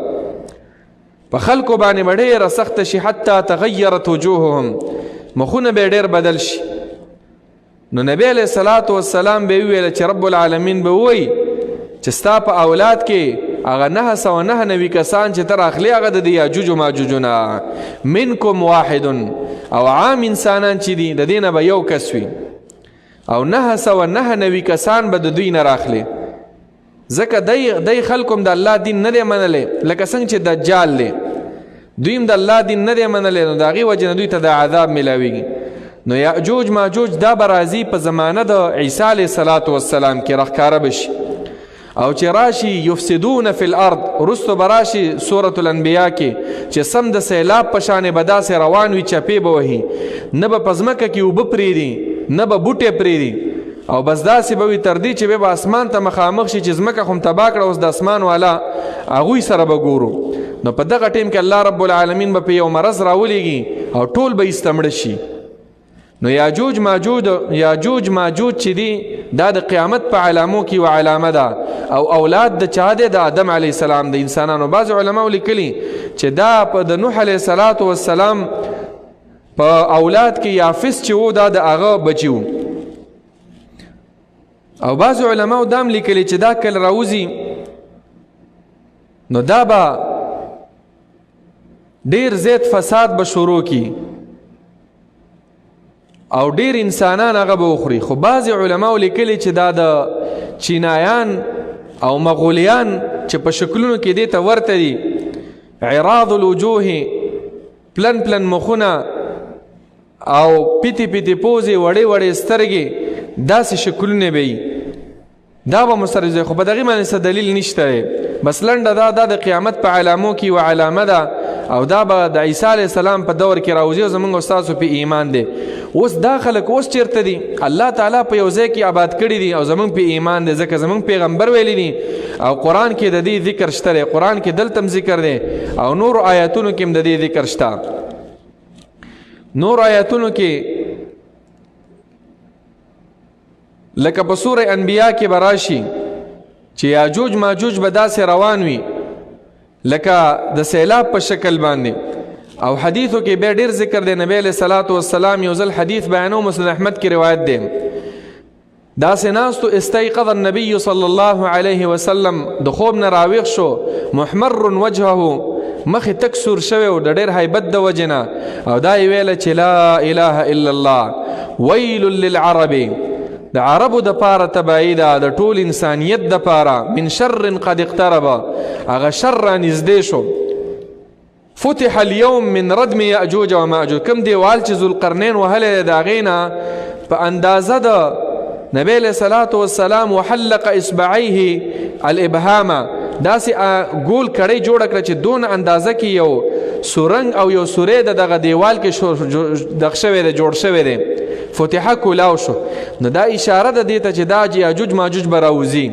په خلکو باندې به ډېره سخته شي حتی تغیرت وجوههم مخونه به ډېر بدل شي نو نبی علیہ الصلوۃ والسلام به ویل چې رب العالمین به وایي چې ستا په اولاد کې هغه 999 کسان چې تر اخلي هغه د یاجوج و ماجوج نه منکم واحد او عام انسانان چې دي د دینه به یو کس وي او 999 کسان به د دوی نه راخلي ځکه دی خلکم د الله دین نه دی منلی لکه څنګه چې دجال دی دویم د الله دین نه دی منلی نو د هغې وجې نه دوی ته د عذاب میلاویږي نو یاجوج ماجوج دا به راځي په زمانه د عیسی علیه السلام کې راښکاره به شي او چې راشي یفسدون فی الارض رستو به راشي سورة الانبیاء کې چې سم د سیلاب په شانې به داسې روان وي چپې به وهي نه به په ځمکه کې اوبه پرېږدي نه به بوټی پرېږدي او بس داسې به وي تر دې چې بیا به اسمان ته مخامخ شي چې ځمکه خو م تباه کړه اوس د اسمان والا هغوی سره به ګورو نو په دغه ټیم کې الله رب العالمین به په یو مرض راولیږي او ټول به ایسته مړه شي نو یاجوج ماجوج چې دي دا د قیامت په علامو کې یوه علامه ده او اولاد د چا دی د آدم علیه السلام د انسانانو بعض علماو لیکلي چې دا د نوح علیه السلام په اولاد کې یافس چې و دا د هغه بچي و او بعض علماو دام لیکلي چې دا کله راوځي نو دا به ډیر زیات فساد به شروع کی او ډیر انسانان هغه به وخوري خو بعض علماو لیکلي چې دا د چینایان او مغولیان چې په شکلونو کې دې ته ورته دي عراض الوجوه پلن مخونه او پیتی پوزې وړې سترګې داسې شکلونه به وي دا به مسرزه خو په دغې باندې څه دلیل نشته بس لنډه دا د قیامت په علامو کې یوه علامه ده او دا به د عیسی علیه السلام په دور کې راوځي او زموږ استاسو په ایمان دی اوس دا خلک اوس چیرته دي الله تعالی په یو ځای کې آباد کړي دي او زموږ په ایمان دی ځکه زموږ پیغمبر ویلی دي او قرآن کې د دې ذکر شته دی قرآن کې دلته هم ذکر دی او نور آیاتونو کې هم د دې ذکر شته نور آیاتونو کې لکه په سوره انبیاء کې براشي چې یاجوج ماجوج به داسې روان وي لکه د سیلاب په شکل باندې. او حدیثو کې بیا ډیر ذکر دی. نبی علیہ الصلوۃ والسلام یو ځل حدیث بیانو، مسند احمد کې روایت دی. داسې ناستو استيقظ النبي صلی الله علیه وسلم، د خوب نه راویښ شو، محمر وجهه، مخ تک سور شوی او د ډېر هیبت د وجنه، او دا یې ویله چې لا اله الا الله ویل للعرب، د عربو د پاره تبعی ده، د ټول انسانیت د پاره، من شر قد اقترب، هغه شر را نږدې شو. فتح اليوم من ردم یأجوج و مأجوج، کم دیوال چې ذوالقرنین وهلی د هغې نه په اندازه د نبی علیہ الصلوۃ والسلام وحلق اصبعیه الابهام، داسې ګول کړی جوړه کړه چې دون اندازه کې یو سورنګ او یو سوری د دغه دیوال کې دغ شوی دی، جوړ شوی دی. فتحه کولاو شو. نو دا اشاره ده دې ته چې دا یاجوج ماجوج به راوځي.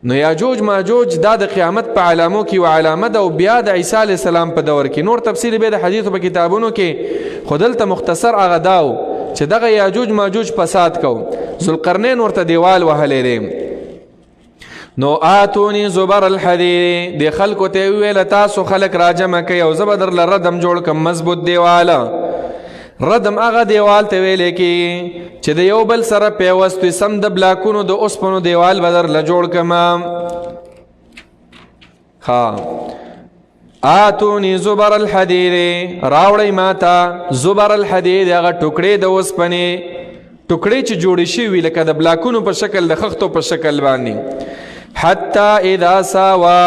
نو یاجوج ماجوج دا د قیامت په علامو کې و علامه ده، او بیا د عیسی علیه السلام په دور کې. نور تفصیل به د حدیثو په کتابونو کې، خو دلته مختصر هغه داو چې دغه یاجوج ماجوج فساد کو. ذوالقرنین ورته دیوال وهلی دی. نو آتونی زبر الحدید، د خلکو ته ویل تاسو خلک راجمع کوي او زه به درله ردم جوړ کم مضبوط دیواله. ردم هغه دیوال ته ویلی کی چې د یو بل سره پیوست وي، سم د بلاکونو د اوسپنو دیوال به درله جوړ کما. آتونی زبر الحدید، راوړی ماته زبر الحدید، هغه ټوکړې د اوسپنې، ټوکړې چې جوړې شوي لکه د بلاکونو په شکل، د خښتو په شکل باندې. حتی اذا ساوا،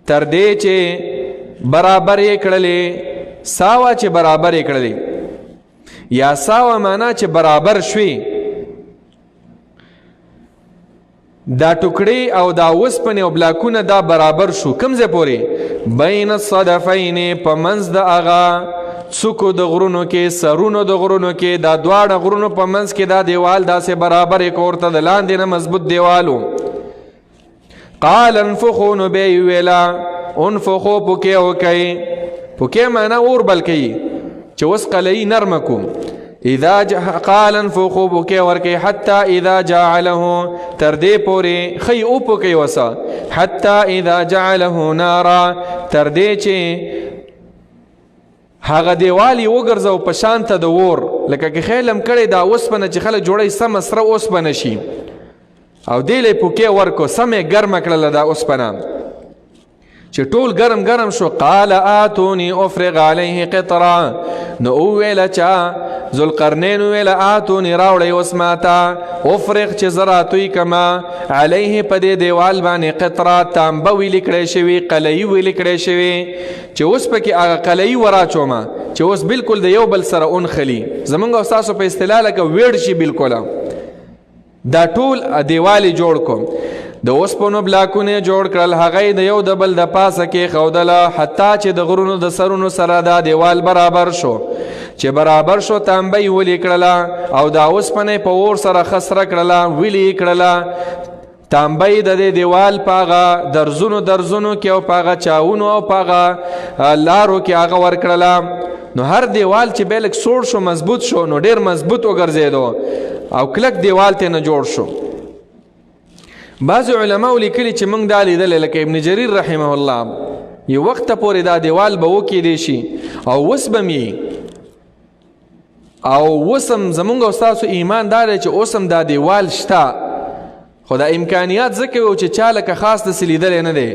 تر دې چې برابر یې کړلې. ساوا چې برابر یې کړلې، یا ساوا معنا چې برابر شوي. دا ټوکړې او دا اوسپنې او بلاکونه دا برابر شو. کوم ځای پورې؟ بین الصدفین، په منځ د هغه څوکو د غرونو کې، سرونو د غرونو کې، دا دواړه غرونو په منځ کې دا دیوال داسې برابر یې کور ته د لاندې نه مضبوط دیوالو. قال انفخو، نو بیا یې ویله انفخو، پوکې وکئ. پوکې معنا اور بل کوي چې اوس قلعی نرمه کو. اذا قال انفخو، پوکې ورکئ. حتی اذا جعله، تر دې پورې خی او پوکئ وسه. حتی اذا جعله نارا، تر دې چې هغه دیوال یې وګرځو په شانته د اور، لکه که خیلم کړی دا اوسپنه چې خلک جوړی سمه سره اوسپنه شي، او دې لی پوکې ورکو، سمې ګرمه کړله دا اوسپنه چې ټول ګرم ګرم شو. قال آتونی افرغ علیه قطرا، نو وویله چا؟ ذوالقرنین ویله آتونی راوړی اوس ماته، افرغ چې زه راتوی کما، علیه په دې دیوال باندې قطرا، تانبه ویلې کړی شوي، قلعی ویلې کړی شوي، چې اوس پکې هغه قلعی وراچومه چې اوس بالکل د یو بل سره اونخلي. زمونږ او ستاسو په اصطلاح لکه ویړ شي بالکله. دا ټول دیوال جوړ کوم. د اوسپنو بلاکونه جوړ کړل، هغه د یو د بل د پاسه کې ښودله، حتی چې د غرونو د سرونو سره دا دیوال برابر شو. چې برابر شو، تانبه یې ولې کړله، او دا اوسپنه په اور سره خسره کړله، ویلې یې کړله. تانبه یې د دې دیوال په هغه درزونو کې او په هغه چاونو او په هغه لارو کې هغه ورکړله. نو هر دیوال چې به لږ سوړ شو، مضبوط شو، نو ډېر مضبوط وګرځېدو او کلک دیوال ته نه جوړ شو. بعض علماء لیکلي چې موږ دا لیدلی، لکه ابن جریر رحمه الله، یو وخت پورې دا دیوال به وکیدی شي او اوس به مې، او اوسم زمونږ او ستاسو ایمان دا دی چې اوسم دا دیوال شته، خو دا امکانیات ځکه و چې چا لکه خاص داسې لیدلی نه دی.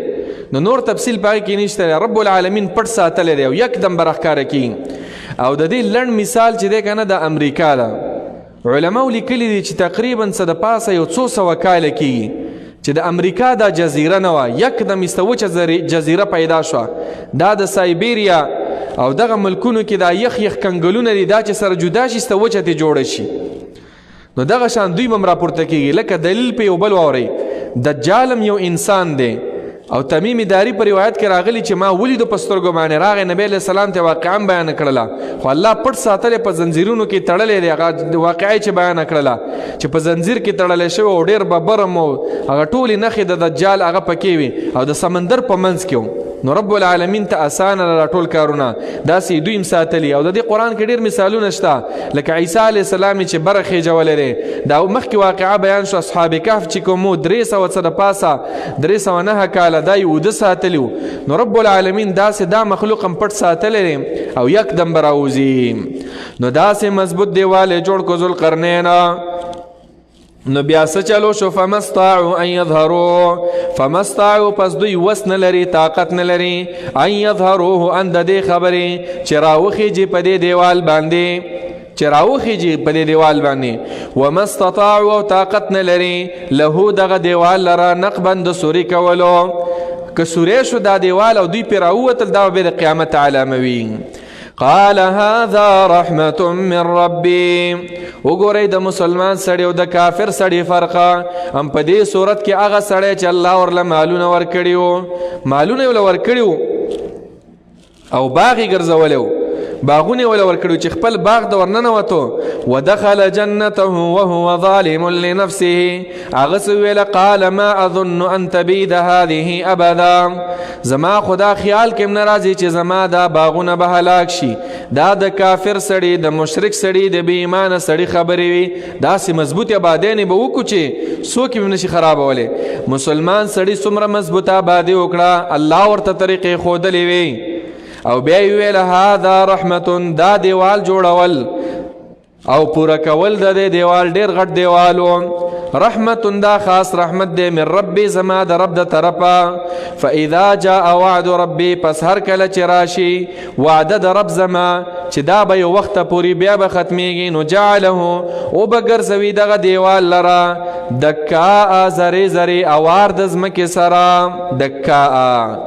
نو نور تفصیل په هغې کې نشته. رب العالمین پټ ساتلی دی او یکدم به راښکاره کېږي. او د دې لنډ مثال چې دی که نه، د امریکا ده. علماو لیکلي دي چې تقریبا څه د پاسه یو 200 کاله کېږي چې د امریکا دا جزیره نه وه، یکدم ایستوچه جزیره پیدا شوه. دا د سایبیریا او دغه ملکونو کې دا یخ کنګلونه دي، دا چې سره جدا شي ایستوچه ترې جوړه شي. نو دغه شان دوی هم راپورته کېږي. لکه دلیل په یو بل واورئ، دجال هم یو انسان دی. او تمیم داری په روایت کې راغلی چې ما ولیدو په سترګو باندې، راغی نبی علیه السلام ته واقعا بیان کړله، خو الله پټ ساتلی، په زنځیرونو کې تړلی دی. هغه واقعی چې بیان کړله چې په زنځیر کې تړلی شوی او ډېر ببرم، او هغه ټولې نښې د دجال هغه پکې وي، او د سمندر په منځ کې و. نو رب العالمین ته اسانه را ټول کارونه داسې دوی هم ساتلي. او د دې قرآن کې ډېر مثالونه شته، لکه عیسی علیه السلام چې بره خېجولی دی. دا مخکې واقعه بیان شو، اصحاب کهف چې کوم 300 څه د پاسه 309 کاله دا یې اوده ساتلي وو. نو رب العالمین داسې دا مخلوق هم پټ ساتلی دی او یکدم به راوځي. نو داسې مضبوط دیوال یې جوړ کړو ذوالقرنین. نو بیا څه چلو شو؟ فمستطاعوا ان يظهروا، فمستطاعوا پس دوی وس نه لري، طاقت نه لري، ان يظهروه ان د دې خبرې چې راوخیږي په دې دیوال باندې، چې راوخیږي په دې دیوال باندې. وما استطاعوا او طاقت نه لري له دغه دیوال لره نقبا د سوري کولو. که سوری شو دا دیوال او دوی پې راووتل دا به د قیامت علامه وي. قال هذا رحمة من ربي. وګورئ د مسلمان سړی او د کافر سړی فرقه هم په دې صورت کې هغه سړی چې الله ورله مالونه ورکړي وو، مالونه یې ورله ورکړي وو او باغ یې ګرځولی وو، باغونه یې ورله ورکړي چې خپل باغ ته ورننوتو. ودخل جنته وهو ظالم لنفسه. هغه څه ویله قال ما اظن ان تبید هذه ابدا. زما خدا خیال کې نه راځي چې زما دا باغونه به هلاک شي. دا د کافر سړي، د مشرک سړي، د بې ایمانه سړي خبرې وي. داسې مضبوط آبادیانې به وکړو چې څوک یې نشي خرابولی. مسلمان سړي څومره مضبوط آبادي وکړه، الله ورته طریقې ښودلې وي. او بیا یې ویل هذا رحمتون، دا دیوال جوړول او پوره کول د دې دیوال ډېر غټ دیوال و. رحمتون دا خاص رحمت دی من ربي زما د رب د طرفه. فاذا جاء وعد ربي پس هر کله چې راشي وعده د رب زما چې دا به یو وخته پورې بیا به ختمیږي، نو جعله او به ګرځوي دغه دیوال لره دکاء زرې زرې اوار د ځمکې سره. دکاء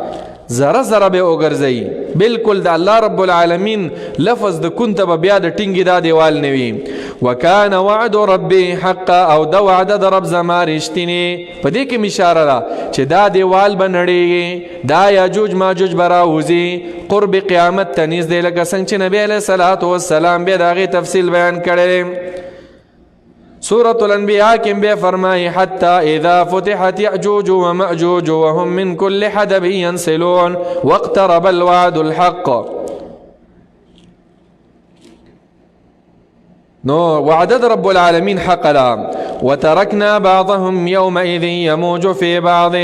زره زره به وګرځي. بالکل د الله رب العالمین لفظ د كنت به بیا د ټینګې دا دیوال نه وي. وکان وعد ربي حقا. او د وعده د رب زما رښتینې. په دې کې اشاره ده چې دا دیوال به نړېږي، دا یاجوج ماجوج به راوځي، قرب قیامت ته نږدې، لکه څنګه چې نبی علیه الصلاة والسلام بیا د هغې تفصیل بیان کړی. سورة الانبیاء کې بیا فرمایي حتی اذا فتحت یأجوج ومأجوج وهم من كل حدب ينسلون واقترب الوعد الحق. نو وعدد رب العالمین حق ده. وتركنا بعضهم يومئذ يموج في بعض.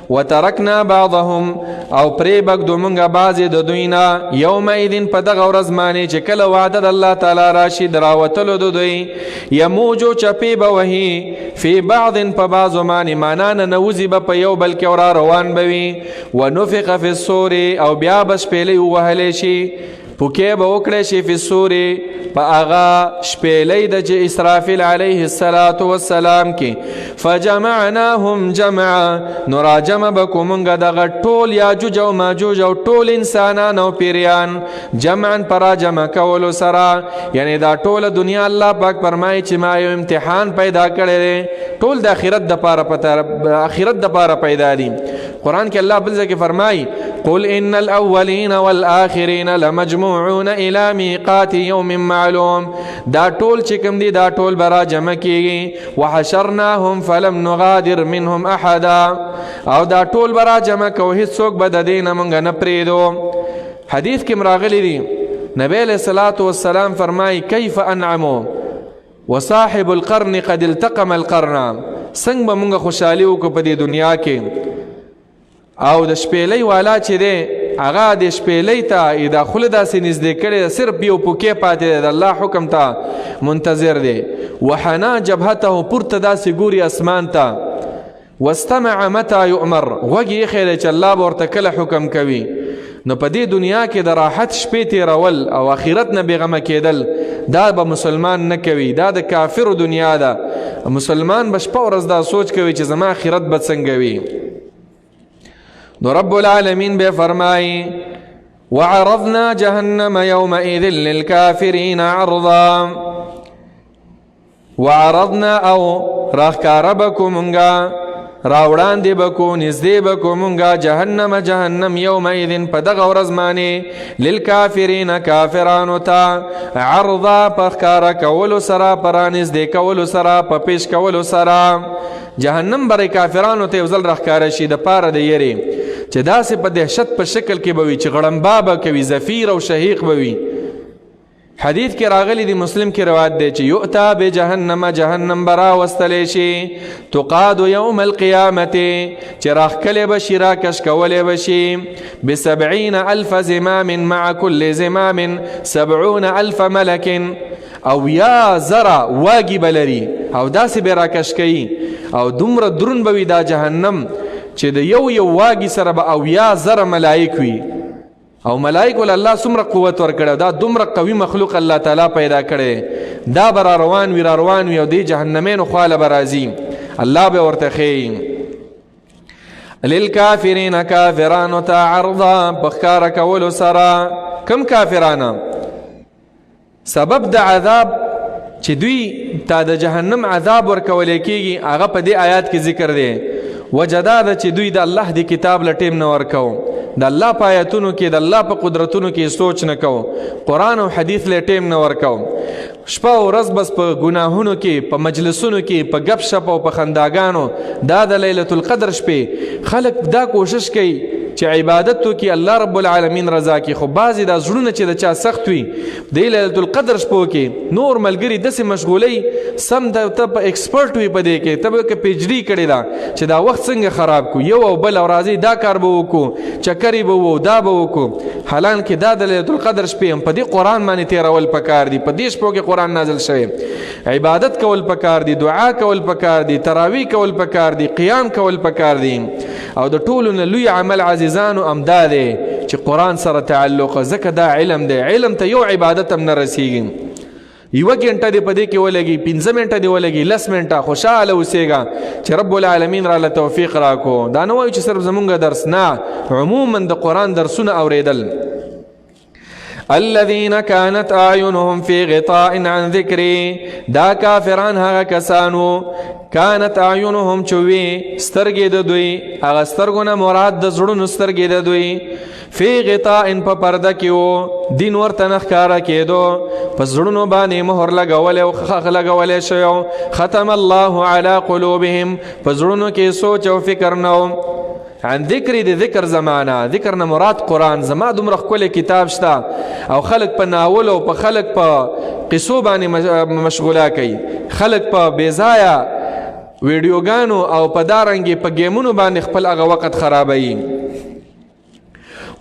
وتركنا بعضهم او پری بګدو مونږه بعضې د دوی نه یومئذ په دغه ورځ باندې چې کله وعده د الله تعالی راشي د راوتلو د دوی، یموجو چپې به وهي فی بعض په بعضو باندې، معنا ننوځي به په یو بل کې ورا روان به وي. ونفخ فی الصور او بیا به شپېلۍ ووهلی شي، پوکې به وکړی شي فی الصور په هغه شپېلۍ د چې اسرافیل علیه السلام کې. فجمعناهم جمعا. نو راجمع به کو مونږه دغه ټول یاجوج او ماجوج او ټول انسانان او پیریان جمعا په راجمع کولو سره. یعنی دا ټوله دنیا الله پاک فرمایي چې ما یو امتحان پیدا کړی دی، ټول د آخرت دپاره پیدا دي. قرآن کې الله بل ځای کې فرمایي قل ان الاولین والآخرین لمجموعون الى میقات یوم معلوم. دا ټول چې کوم دي دا ټول به راجمع کېږي. وحشرناهم فلم نغادر منهم احدا. او دا ټول به راجمع کوو، هېڅوک به د دې نه مونږ نه پرېږدو. حدیث کې راغلی دي نبی علیه الصلاة والسلام فرمایي کیف انعمو وصاحب القرن قد التقم القرن. څنګه به مونږ خوشحالي وکړو په دې دنیا کې، او د شپېلۍ والا چې دی هغه د شپېلۍ ته دا خوله داسې نږدې کړې ده، صرف یو پوکې پاتې دی، د الله حکم ته منتظر دی. وحنا جبهته پورته داسې ګوري اسمان ته. واستمع متى يؤمر. غوږ یې ایښی دی چې الله به ورته کله حکم کوي. نو په دې دنیا کې د راحت شپې تېرول او آخرت نه بېغمه کېدل دا به مسلمان نه کوي. دا د کافرو دنیا ده. مسلمان به شپه ورځ دا سوچ کوي چې زما آخرت به څنګه وي. نو رب العالمین بے فرمائی وعرضنا جهنم يومئذ للكافرين عرضا. وعرضنا او راخکاره بکو منگا، راوڑاندی بکو نزدی بکو منگا جهنم یومئذ پا دغ ورزمانی للکافرین کافرانو تا عرضا پخکاره کولو سرا پرا نزدی کولو سرا پا پیش کولو سرا. جهنم برای کافرانو ته وزل راخکاره شي د پاره د یری. چې داسې په دهشت په شکل کې به وي چې غړمبا به کوي، زفیر او شهیق به وي. حدیث کې راغلی دی، مسلم کې روایت دی چې یؤتا بجهنم، جهنم برا وستلی شي، تقاد یوم القیامت، چې راښکلی به شي، راکش کولی به شي، ب70,000 زمام مع كل زمام 70,000 ملک، او یا زره واګي به لري او داسې به راکش کوي، او دومره درون به وي دا جهنم چې د یو واګي سره به او یا زره ملائک وي. او ملائک ول الله څومره قوت ورکړی، دا دومره قوي مخلوق الله تعالی پیدا کړی، دا به را روان وي او دی جهنمینو خواله به راځي، الله به ورته ښیي. للکافرین، کافرانو ته عرضا په ښکاره کولو سره. کم کافرانه؟ سبب د عذاب چې دوی تا د جهنم عذاب ورکولی کېږي هغه په دې آیات کې ذکر دی. وجه دا ده چې دوی د الله د کتاب له ټیم نه ورکو، د الله په آیتونو کې د الله په قدرتونو کې سوچ نه کو، قرآن او حدیث له ټیم نه ورکو، شپه او ورځ بس په ګناهونو کې، په مجلسونو کې، په گپ شپ او په خنداګانو. دا د لیلة القدر شپې خلک دا کوشش کوي چې عبادت وکړي الله رب العالمین رضا کې، خو بعضې دا زړونه چې د چا سخت وي د لیلة القدر شپو کې نور ملګري داسې مشغولۍ سم ته په ایکسپرټ وي په دې کې، ته به که پی ایچ ډي کړې ده چې دا وخت څنګه خراب کړو، یو او بل او راځي دا کار به وکړو، چکرې به وو، دا به وکړو. حالانکې دا د لیلة القدر شپې هم په دې قرآن باندې تېرول پکار دي، په دې شپو کې قرآن نازل شوی، عبادت کول پکار دي، دعا کول پکار دي، تراویح کول پکار دي، قیام کول پکار دي. او د ټولو نه لوی عمل عزیزانو امدا دی چې قرآن سره تعلق، ځکه دا علم دی، علم ته یو عبادت هم نه رسیږي. 1 غنټه دی په دې کې ولګي، 15 منټه دی ولګي، 10 منټه خوشاله اوسېږه چې رب العالمین را له توفیق راکو. دا نه وایو چې صرف زمونږ درس نه، عموما د قرآن درسونه اوریدل. الذين كانت اعينهم في غطاء عن ذكري، دا کافران هغه کسانو، كانت اعينهم چوي سترګې د دوی، هغه سترګونه مراد د زړونو سترګې د دوی، فی غطاء په پرده کې وو، دین ورته نه ښکاره کېدو، په زړونو باندې مهر لګولی او خخ لګولی شوی، ختم الله علی قلوبهم، په زړونو کې سوچ او فکر نه. عن ذکری د ذکر زمانه، ذکر نه مراد قرآن. زما دومره ښکلی کتاب شته او خلک په ناول او په خلک په قصو باندې مشغوله کوي، خلک په بېځایه ویډیوګانو او په دارنګې په ګیمونو باندې خپل هغه وخت خرابوي.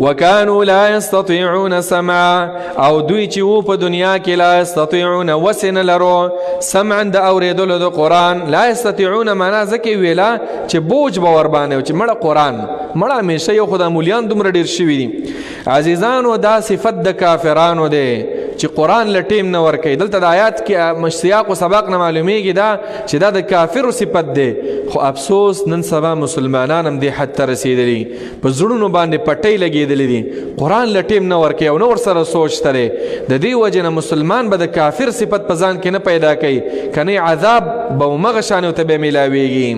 وکانو لا یستطیعون سمعا، او دوی چې وو په دنیا کې لا یستطیعون وس نه لرو سمعا د اورېدلو د قرآن. لا یستطیعون معنا ځکه ویله چې بوج به ورباندې چې مړه قرآن مړه همیشه یو خو د مولیان دومره ډېر شوي دي. عزیزانو دا صفت د کافرانو دی چې قرآن له ټیم نه ورکوي. دلته د آیات کې سیاق و سباق نه معلومیږي دا چې دا د کافرو صفت دی، خو افسوس نن سبا مسلمانان هم دې حد ته رسېدلي، په زړونو باندې پټۍ لګېدلې دي، قرآن له ټیم نه ورکوي او نه ورسره سوچ تلی. د دې وجې نه مسلمان به د کافر صفت په ځان کې نه پیدا کوي، کنی عذاب به همغه شانې ورته بیا میلاویږي.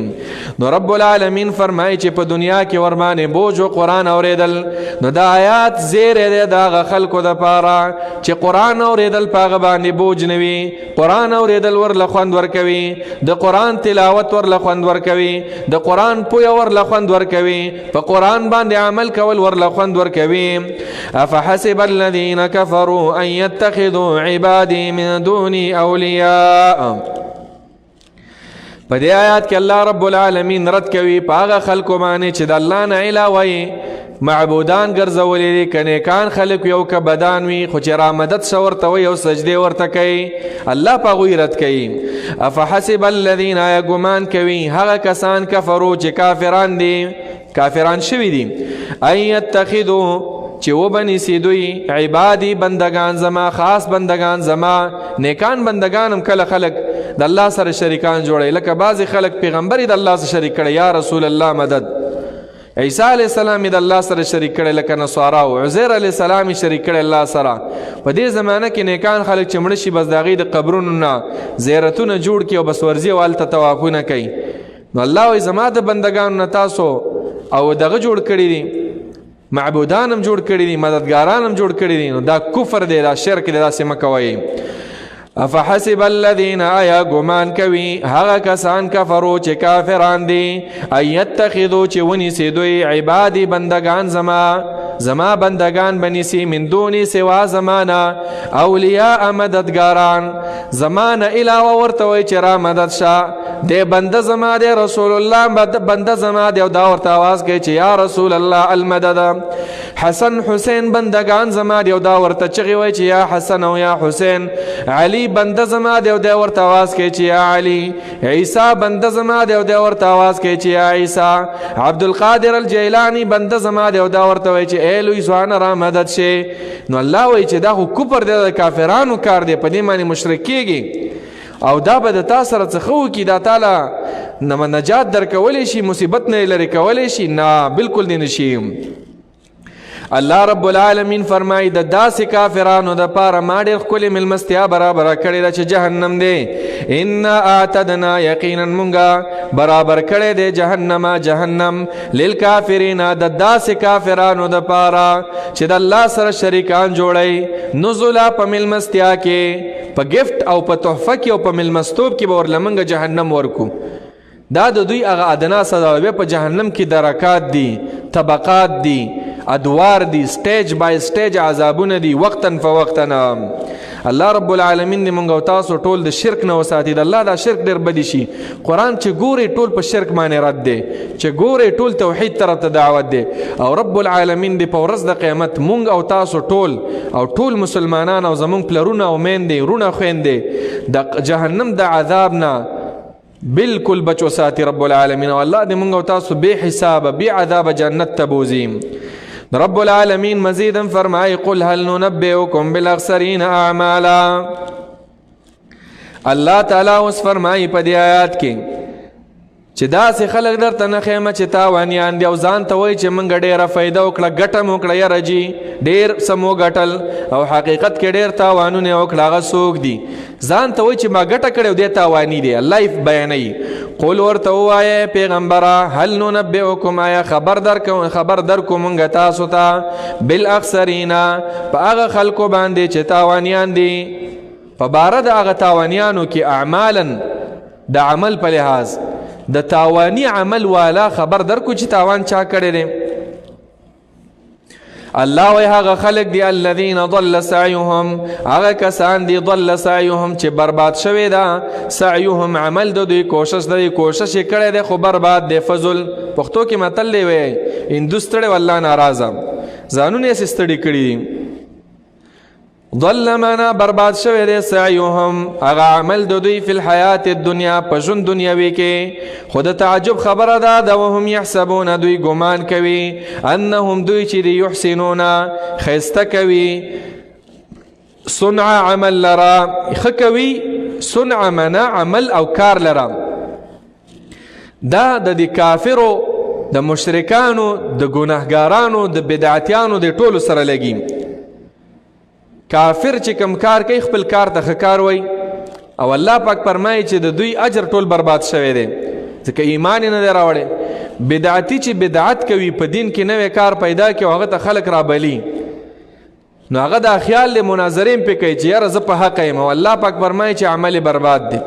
نو رب العالمین فرمایي چې په دنیا کې ورباندې بوج و قرآن اورېدل، نو دا آیات زیری دی د هغه خلکو دپاره چې قرآن اورېدل په هغه باندې بوج نه وي، قرآن اورېدل ورله خوند ورکوي، د قرآن تلاوت ورله خوند ورکوي، د قرآن پویه ورله خوند ورکوي، په قرآن باندې عمل کول ورله خوند ورکوي. افحسب الذین کفروا ان یتخذوا عبادی من دونی اولیاء. په دې آیات کې الله رب العالمین رد کوي په هغه خلکو باندې چې د الله نه علاوه معبودان ګرځولي دي، که نیکان خلک یو که بدان وي، خو چې را مدد شه ورته وي او سجدې ورته کوي، الله په هغوی رد کوي. افحسب الذین، آیا ګمان کوي هغه کسان کفرو چې کافران دي، کافران شوي دي، ان یتخذوا چې وبنیسي دوی عبادي بندگان زما، خاص بندگان زما، نیکان بندگان هم کله خلک د الله سره شریکان جوړوي، لکه بعضې خلک پیغمبر د الله سره شریک کړی، یا رسول الله مدد. عیسی علیه السلام د الله سره شریک کړی لکه نصارا، او عزیر علیه السلام شریک کړی الله سره. په دې زمانه کې نیکان خلک چې مړه شي بس د هغوی د قبرونو نه زیارتونه جوړ کړي او بس ورځي او هلته طوافونه کوي. نو الله وایي زما د بندګانو نه تاسو او دغه جوړ کړي دي، معبودان هم جوړ کړي دي، مددګاران هم جوړ کړي دي، نو دا کفر دی، دا شرک دی، داسې مه کوئ. افحسب الذين آیا ګمان کوي هغه کسان کفرو چې کافران دي ایتخذو چې ونیسي دوی عبادي بندگان زما بندگان بنیسی من دونی سوا زمانا اولیاء مددگاران زمانا علاوه ورتوی چې را مدد شا دے بنده زما دے رسول الله بنده زما دے او دا ورته आवाज کوي چې یا رسول الله المدد حسن حسین بندگان زما دے او دا ورته چغي وای چې یا حسن او یا حسین علی بنده زما دے او دا ورته आवाज کوي چې یا علی عیسی بنده زما دے او دا ورته आवाज کوي چې یا عیسی عبد القادر الجیلانی بنده زما دے او دا ورته وای چې اے لوی سبحان را مدد شي نو الله وای چې دا خو کفر دی کافرانو کار دی په دې باندې مشرک کیږي او دا به د تاسو سره څه خو کی دا تعالی نجات درکولی شي مصیبت نه لري کولی شي نه بالکل نه نشي الله رب العالمین فرمای د داسې کافرانو د پاره ما ډېر ښکلې مېلمستیا برابره کړې ده چې جهنم دی انا اعتدنا یقینا مونږه برابر کړی دی جهنم للکافرین د داسې کافرانو د پاره چې د الله سره شریکان جوړی نزلا په مېلمستیا کې په گفت او په تحفه کې او په مېلمستوب کې به ورله مونږ جهنم ورکو دا د دوی هغه ادنا سزا په جهنم کې درکات دي طبقات دي ادوار دي سټیج بای سټیج عذابونه دي وقتا فوقتا الله رب العالمین دې مونږ او تاسو ټول د شرک نه وساتي د الله دا شرک ډېر بدی شي قرآن چې ګوري ټول په شرک باندې رد دی چې ګوري ټول توحید طرف ته دعوت دی او رب العالمین دې په ورځ د قیامت مونږ او تاسو ټول مسلمانان او زمونږ پلرونه او میندې رونه خویندې د جهنم د عذاب نه بالکل بچو ساتي رب العالمین او الله دې مونږ او تاسو بے حساب بے عذاب جنت تبوزیم رب العالمین مزیدا فرمائی قل هل ننبئکم بالاخسرین اعمالا اللہ تعالی اس فرمائی پا دی آیات کی چې داسې خلک درته نه ښیمه چې تاوانیان دي او ځان ته وایي چې موږ ډېره فایده وکړه ګټه مو وکړه یاره جي ډېر څه مو ګټل او حقیقت کې ډېر تاوانونه یې وکړه هغه څوک دي ځان ته وایي چې ما ګټه کړې او دی تاواني دی الله یې بیانوي قول ورته ووایه پیغمبره هل ننبئکم آیا خبر درکو موږ تاسو ته بالاخسرین په هغه خلکو باندې چې تاوانیان دي په باره د هغه تاوانیانو کې اعمالا د عمل په لحاظ د تاوانی عمل والا خبر درکو چې تاوان چا کړی دی الله وی هغه خلق دی الذین ضل سعیهم هغه کسان دی ضل سعیهم چې برباد شوی دا سعیهم عمل د دوی کوشش یې کړی دی خو برباد دی فضل پښتو کې متل دی وی هندوستړی والله ناراضه ځانونه یې ستړي کړي دي ضل معنا برباد شوی دی سعیهم هغه عمل د دوی فی الحیات الدنیا په ژوند دنیوي کې خود تعجب خبره ده د وهم یحسبون دوی ګمان کوي انهم دوی چې دی یحسنون خیسته کوي صنع عمل لرا خکوي صنع منا عمل او کار لرا دا د کافرو د مشرکانو د ګناهګارانو د بدعتیانو د ټولو سره لګي کافر چې کم کار کوي خپل کار ته ښه وای او الله پاک فرمایي چې د دوی اجر ټول برباد شوی دی ځکه ایمان یې نه دی راوړی بدعتي چې بدعت کوي په دین کې نوی کار پیدا کوي او هغه ته خلک رابلي نو هغه دا خیال دی مناظرې پې کوي چې یاره زه په حقه یم او الله پاک فرمایي چې عمل برباد دی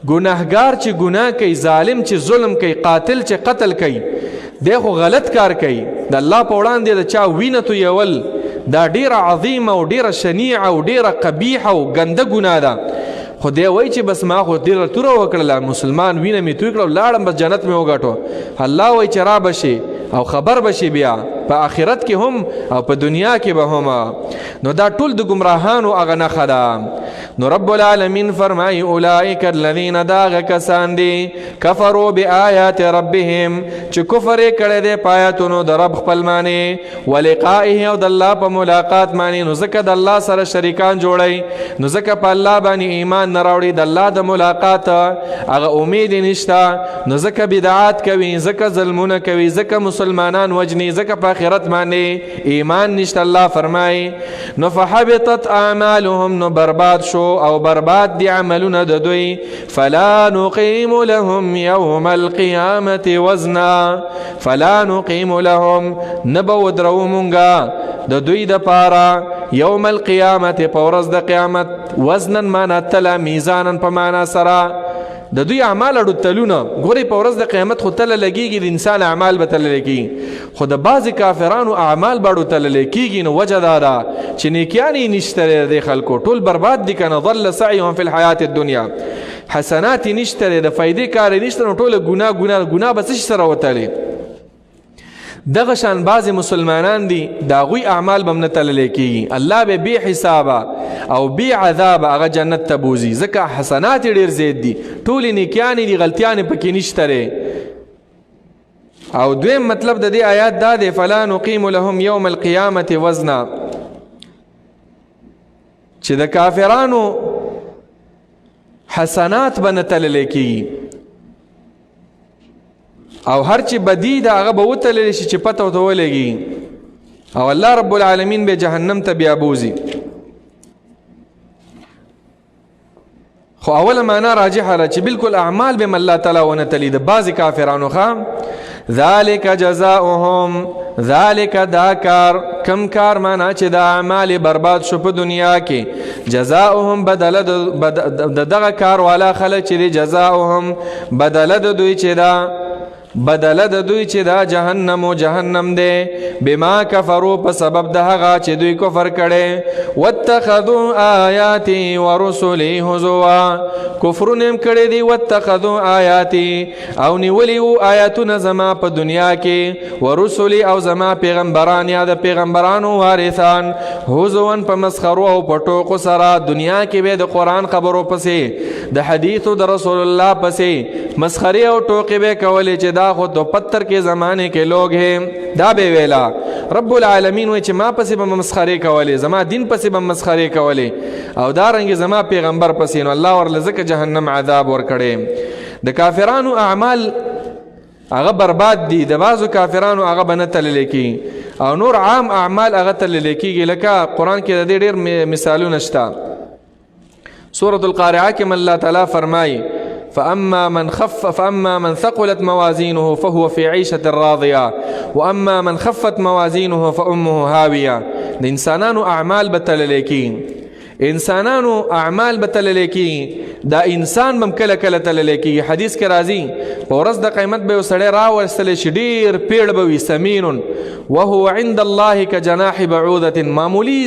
ګناهګار چې ګناه کوي ظالم چې ظلم کوي قاتل چې قتل کوي دی خو غلط کار کوي د الله په وړاندې د چا وینه تویول دا ډیره عظیمه او ډیره شنیعه او ډیره قبیحه او ګنده ګناه ده خو دی وایي چې بس ما خو ډیره توره وکړله مسلمان وینه مې توی کړه لاړم بس جنت مې وګټو الله وایي چې را بشي او خبر بشي بیا په آخرت کې هم او په دنیا کې به هم نو دا ټول د ګمراهانو هغه نښه ده نو رب العالمین فرمایي اولئک الذین داغه کسان دي کفروا بآیات ربهم چې کفر یې کړی دی په آیاتونو د رب خپل باندې ولقائه او د الله په ملاقات باندې نو ځکه د الله سره شریکان جوړی نو ځکه په الله باندې ایمان نه راوړي د الله د ملاقات هغه امید یې نشته نو ځکه بدعات کوي ځکه ظلمونه کوي ځکه مسلمانان وجني ځکه په آخرت باندې ایمان نشته الله فرمایي نو فحبطت اعمالهم نو برباد شو او برباد دی عملونه د دوی فلا نقیم لهم یوم القیامة وزنا فلا نقیم لهم نبو درو مونگا د دوی د پارا یوم القیامة پورز د قیامت وزنا مانا تلا میزانا په معنا سرا د دوی اعمال اړو تلونه ګوري په ورځ د قیامت خو تل لګيږي د انسان اعمال به تل لګي خو د بعض کافرانو اعمال باړو تل لګيږي نو وجه دا ده چې نیکیانی نشته د خلکو ټول برباد دي کنه ضل سعيهم في الحياه الدنيا حسنات نشته د فائدې کار نشته نو ټول ګناه بس سره وتلي دغه شان بعض مسلمانان دي دا غوي اعمال بم نه تل لګيږي الله به بي حسابه او بي عذاب هغه جنت ته بوزي ځکه حسنات ډیر زیات دي ټول نیکیانی دي غلطیان پکې نشته او دویم مطلب د دې آیات دا دی فلا نقیم لهم یوم القیامة وزنا چې د کافرانو حسنات به نه تللی کېږي او هر چې بدی ده هغه به وتللی شي چې پته ورته ولګي او الله رب العالمین به جهنم ته بیا بوزي خو اوله معنا راجحه ده چې بالکل اعمال به الله تعالی ونه تلی د بعضې کافرانو ذالک جزاؤهم ذالک دا کار کم کار معنا چې د اعمال برباد شو په دنیا کې جزاؤهم بدل د دغه کار والا خلک چې جزاؤهم بدل د دوی چې دا بدل د دوی چې دا جهنم دی بما کفروا په سبب د هغه چې دوی کفر کړي واتخذوا آیاتی ورسلی هزوا کفرونه کړي دي واتخذوا آیاتی او نیولیو آیاتونه زما په دنیا کې ورسلی او زما پیغمبران یا د پیغمبرانو وارثان هزوان په مسخرو او په ټوکو سره دنیا کې به د قرآن خبرو پسې د حدیثو د رسول الله پسې مسخري او ټوکې به کولې چې دا خود دو پتر کے زمانے کے لوگ ہیں دا بے ویلا رب العالمین وی چې ما پسې به مسخرې کولې زما دین پسې به مسخرې کولې او دارنګې زما پیغمبر پسې نو الله ورله ځکه جهنم عذاب ورکړی د کافرانو اعمال هغه برباد دي د بعضو کافرانو هغه به نه تللی کېږي او نور عام اعمال هغه تللی کېږي لکه قرآن کې د دې ډېر مثالونه شته سورة القارعه کې الله تعالی فرمایي فأما من ثقلت موازينه فهو في عيشة راضية وأما من خفت موازينه فأمه هاوية د انسانانو اعمال بتللیکی انسانانو اعمال بتللیکی دا انسان بم کله کله تللیکی حدیث کې راځي په ورځ د قیامت به وسړی راورسلی شي ډېر پیړ به وي سمین وهو عند الله كجناح بعوضة معمولی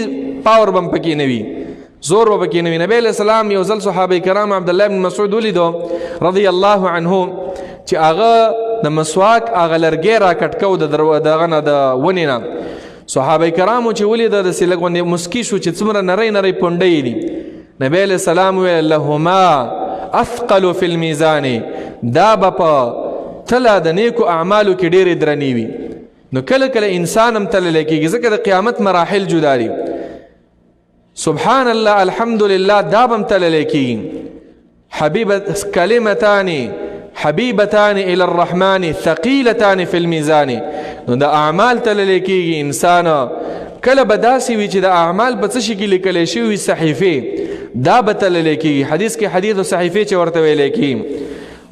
پاور بم پکې نه وي زور و بکی نبی علیہ السلام یو ځل صحابه کرام عبدالله بن مسعود ولیدو رضی الله عنه چې هغه د مسواک هغه لرګی را کټکو دغه نه د ونې نه صحابه کرامو چې ولیده داسې لږ غوندې مسکي شو چې څومره نری پونډۍ دي نبی علیہ السلام ویل لهما اثقل فی المیزان دا به په تله د نیکو اعمالو کې ډېرې درنې وي نو کله کله انسان هم تللی کېږي ځکه د قیامت مراحل جدا دي سبحان الله الحمد لله دابم تللیکی حبیبتان الى الرحمن ثقیلتان فی المیزان نو دا اعمال تللیکی انسان کله بداسی وی چې د اعمال په څه شي کې لیکل شوی صحیفه دا به تللیکی حدیث کې حدیث او صحیفه چې ورته ویل کی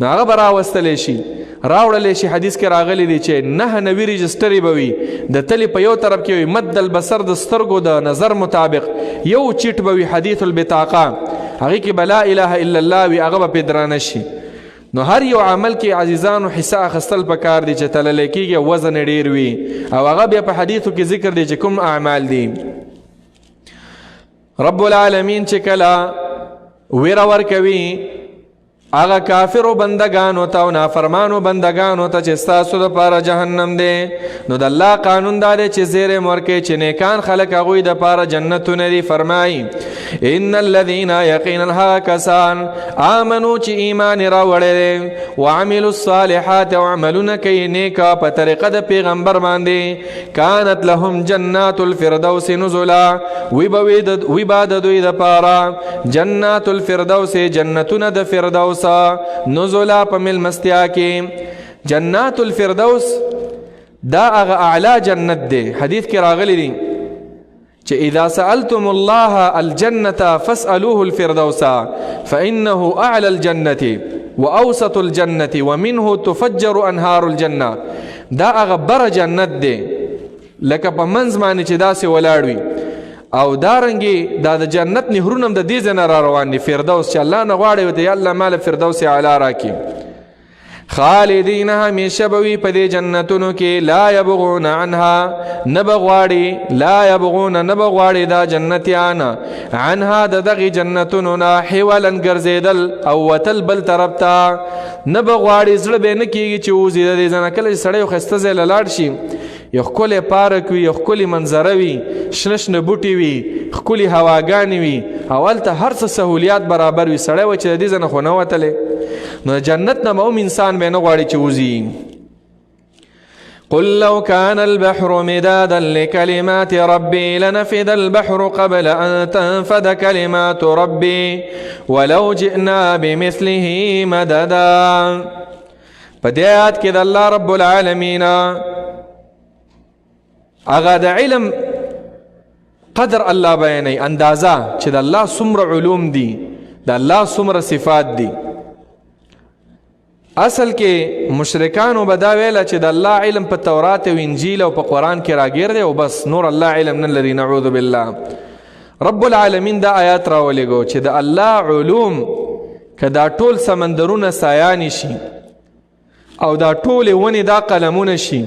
نو هغه براوستل شي راوړل شي حدیث کې راغلی دی چې 9 نوی رجستری به وي د تلی په یو طرف کې وي مد البصر د سترګو د نظر مطابق یو چیټ به وي حدیث البطاقه هغه کې بلا اله الا الله وي هغه به درانه شي نو هر یو عمل کې عزیزانو حصہ اخستل پکار دي چې تللی کېږي وزن ډیر وي او هغه بیا په حدیثو کې ذکر دی چې کوم اعمال دي رب العالمین چې کله ویره ورکوي هغه کافرو بندگانو ته او نافرمانو بندگانو ته چې ستاسو دپاره جهنم دی نو د الله قانون دا دی چې زیری ورکوي چې نیکان خلک هغوی دپاره جنتونه دي فرمایي ان الذین یقینا هغه کسان آمنو چې ایمان یې راوړی دی وعملوا الصالحات او عملونه کوي نیکه په طریقه د پیغمبر باندې کانت لهم جنات الفردوس نزلا وی به د دوی دپاره جنات الفردوس جنتونه د فردوس نزولا په ملمستیا کې جنات الفردوس دا هغه اعلی جنت دی حدیث کې راغلی دی چې اذا سألتم الله الجنة فاسألوه الفردوس فإنه أعلى الجنة وأوسط الجنة ومنه تفجر أنهار الجنة. دا هغه بره جنت دی لکه په منځ باندې چې داسې ولاړ وي، او دارنګې دا د جنت نهرونه هم د دې ځای نه را روان دي، فردوس چې الله نه غواړي ورته یا الله مال فردوس اعلی راکړي. خالدین همیشه به وي په دې جنتونو کې، لا یبغون عنها نه به غواړي، لا یبغون نه به غواړي دا جنتیان عنها د دغې جنتونو نه حولا ګرځېدل او وتل بل طرف ته نه به غواړي، زړه به یې نه کېږي چې وځي د دې ځای نه. کله چې سړی یو ښایسته ځای له لاړ شي، یو ښکلی پارک وي، یو ښکلې منظره وي، شنه شنه بوټي وي، ښکلې هواګانې وي، او هلته هر څه سهولیات برابر وي، سړی وایي چې د دې ځای نه خو نه وتلی. نو جنت نه به هم انسان به نه غواړي چې وځي. قل لو كان البحر مدادا لكلمات ربي لنفد البحر قبل أن تنفد كلمات ربي ولو جئنا بمثله مددا. په دې آیات کې د الله رب العالمین هغه د علم قدر الله بیانوي، اندازه چې د الله څومره علوم دي، د الله څومره صفات دي. اصل کې مشرکانو به دا ویله چې د الله علم په تورات او انجیل او په قرآن کې راګیر دی او بس، نور الله علم نه لري، نعوذ بالله. رب العالمین دا آیات راولېږو چې د الله علوم که دا ټول سمندرونه سایانی شي او دا ټولې ونې دا قلمونه شي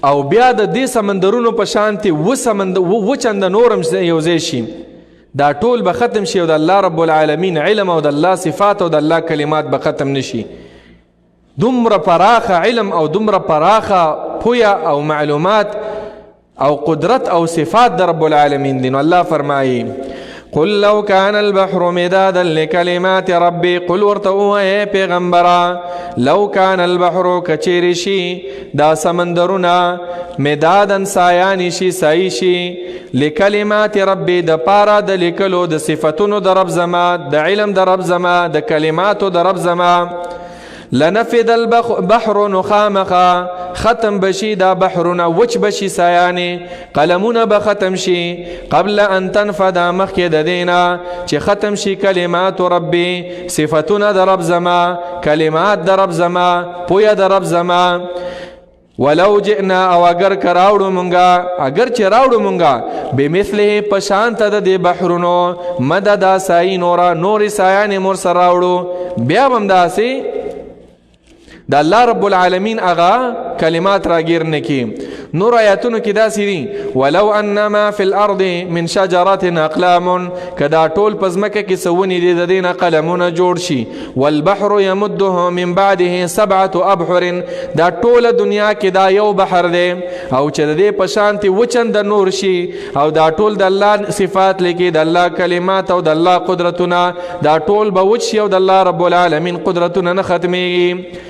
او بیا د دې سمندرونو په شانتې و چنده نورم یو ځای شي، دا ټول به ختم شي او د الله رب العالمین علم او د الله صفات او د الله کلمات به ختم نشي. دومره پراخه علم او دومره پراخه پویا او معلومات او قدرت او صفات د رب العالمین دي. نو الله فرمایي قل لو كان البحر مدادا لكلمات ربي، قل ورته ووایه پیغمبره لو كان البحر کچیری شي دا سمندرونه مدادا سایانی شي سایی شي لکلمات ربي د پاره د لیکلو د صفتونو د رب زما، د علم د رب زما، د کلماتو د رب زما، لنفد البحر نخامخا ختم بشي دا بحرنا وچ بشي سایانی، قلمونه به ختم شي قبل ان تنفد مخکې د دینا چې ختم شي کلمات ربي، صفتونه د رب زما، کلمات د رب زما، پویا د رب زما. ولو جئنا او اگر کراوړو مونږه، اگر چې راوړو مونږه بمثله پشانت د دې بحرونو مدد سای نور سایان مور سره راوړو، بیا هم داسې د الله رب العالمین اغا کلمات راګیر نکی. نور آیاتونو کې داسې دي ولو انما فی الارض من شجرات اقلام، کدا ټول پزمکه کې سونی دي د دینه قلمونه جوړ شي، والبحر يمده من بعده 7 ابحر، دا ټول دنیا کې دا یو بحر دی او چې د دې په شانتي وچند نور شي او دا ټول د الله صفات لکې د الله کلمات او د الله قدرتونه دا ټول به وچ شي او د الله رب العالمین قدرتونه نه ختميږي.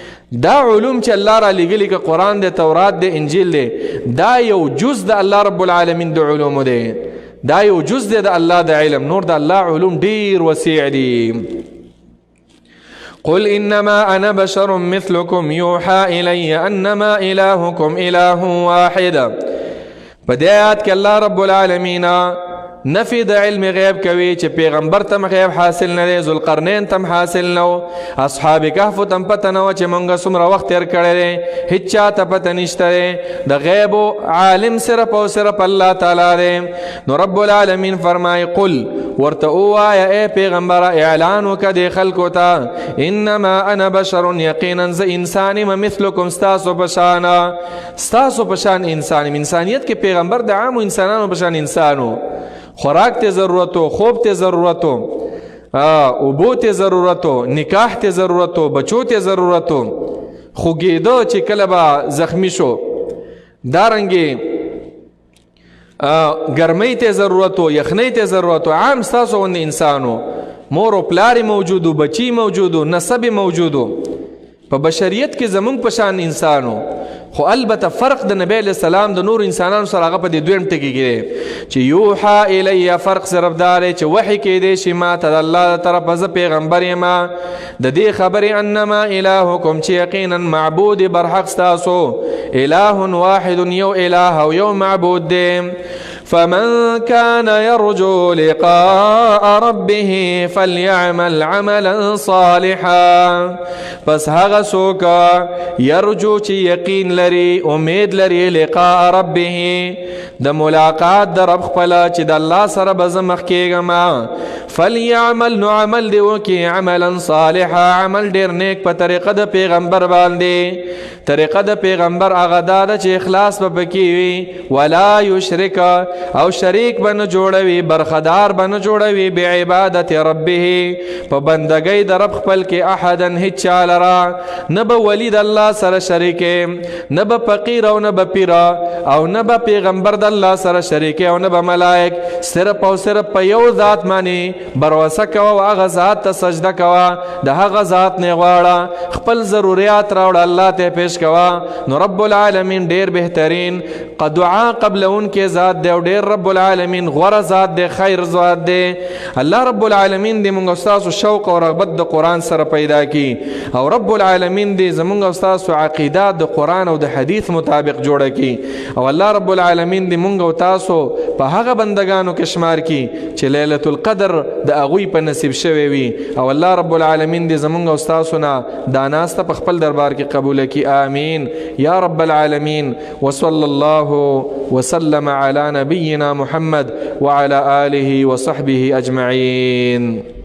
دا علوم چې الله را لګلی که قرآن دی، تورات دی، انجیل دی، دا یو جز د الله رب العالمین د علوم دی، دا یو جز دی د الله د علم. نور د الله علوم ډیر وسیع دي. قل انما انا بشر مثلكم يوحى الي انما الهكم اله واحد. په دې آیات کې الله رب العالمین نفی د علم غیب کوي چې پیغمبر تم غیب حاصل نه دی، ذوالقرنین تم حاصل نو، اصحاب کهف تم پته نه و چې مونږ څومره وخت تیر کړی دی، هیڅ چا ته پته نشته دی، د غیب عالم صرف او صرف الله تعالی دی. نو رب العالمین فرمای قل ورته ووایه ای پیغمبره اعلان وکړه د خلکو ته انما انا بشر، یقینا زه انسان یم مثلکم ستاسو په شان، ستاسو په شان انسان یم. انسانیت کې پیغمبر د عامو انسانانو په شان انسانو، خوراک ته ضرورتو، خوب ته ضرورتو، اوبو ته ضرورتو، نکاح ته ضرورتو، بچو ته ضرورتو، خوګېدو چې کله به زخمی شو، دارنګې ګرمۍ ته ضرورتو، یخنۍ ته ضرورتو. عام ستاسو غوندې انسانو، مور و پلار موجودو، بچی موجودو، نسب موجودو، په بشریت کې زمونږ په شان انسانو. خو البته فرق د نبی علیہ السلام د نور انسانانو سره هغه په دې دویم ټکي کې دی چې یوحا الی، فرق صرف دا دی چې وحی کېدی شي ما ته د الله طرفه، زه پیغمبر یم د دې خبرې انما الهکم چې یقینا معبود برحق ستاسو اله واحد یو اله او یو معبود دی. فمن كان يرجو لقاء ربه فليعمل عملا صالحا. پس هغه څوک يرجو چې یقین لري امید لري لقاء ربه د ملاقات د رب خپل چې د الله سره به زه مخ کېږم، فليعمل نو عمل دی وکړي عملا صالحا عمل ډېر نیک په طریقه د پیغمبر باندې. طریقه د پیغمبر هغه دا ده چې اخلاص به پکې وي، ولا یشرک او شریک به نه جوړوي، برخدار به نه جوړوي بعبادت ربه په بندګۍ د رب خپل کې احدا هیڅ چا لره، نه به ولی د الله سره شریک، نه به فقیر او نه به پیر او نه به پیغمبر د الله سره شریک او نه به ملائک. صرف او صرف په یو ذات باندې بروسه کوه او هغه ذات ته سجده کوه، د هغه ذات نه غواړه، خپل ضرورت راوړه الله ته پیش کوه. نو رب العالمین ډیر بهترین دعا قبلون کې ذات دی او ډیر رب العالمین غوره ذات دی، خیر ذات دی. الله رب العالمین دې موږ استاد شوق او رغبت د قران سره پیدا کی او رب العالمین دې زموږ استاد عقیده د قران او د حدیث مطابق جوړه کی او الله رب العالمین دې موږ او تاسو په هغه بندگانو کې شمار کی چې ليله القدر د اغوی په نصیب شوي وي او الله رب العالمین دې زموږ او تاسو نه دا ناسته په خپل دربار کې قبول کی. آمین یا رب العالمین. وصلی الله وسلم على نبينا محمد وعلى آله وصحبه أجمعين.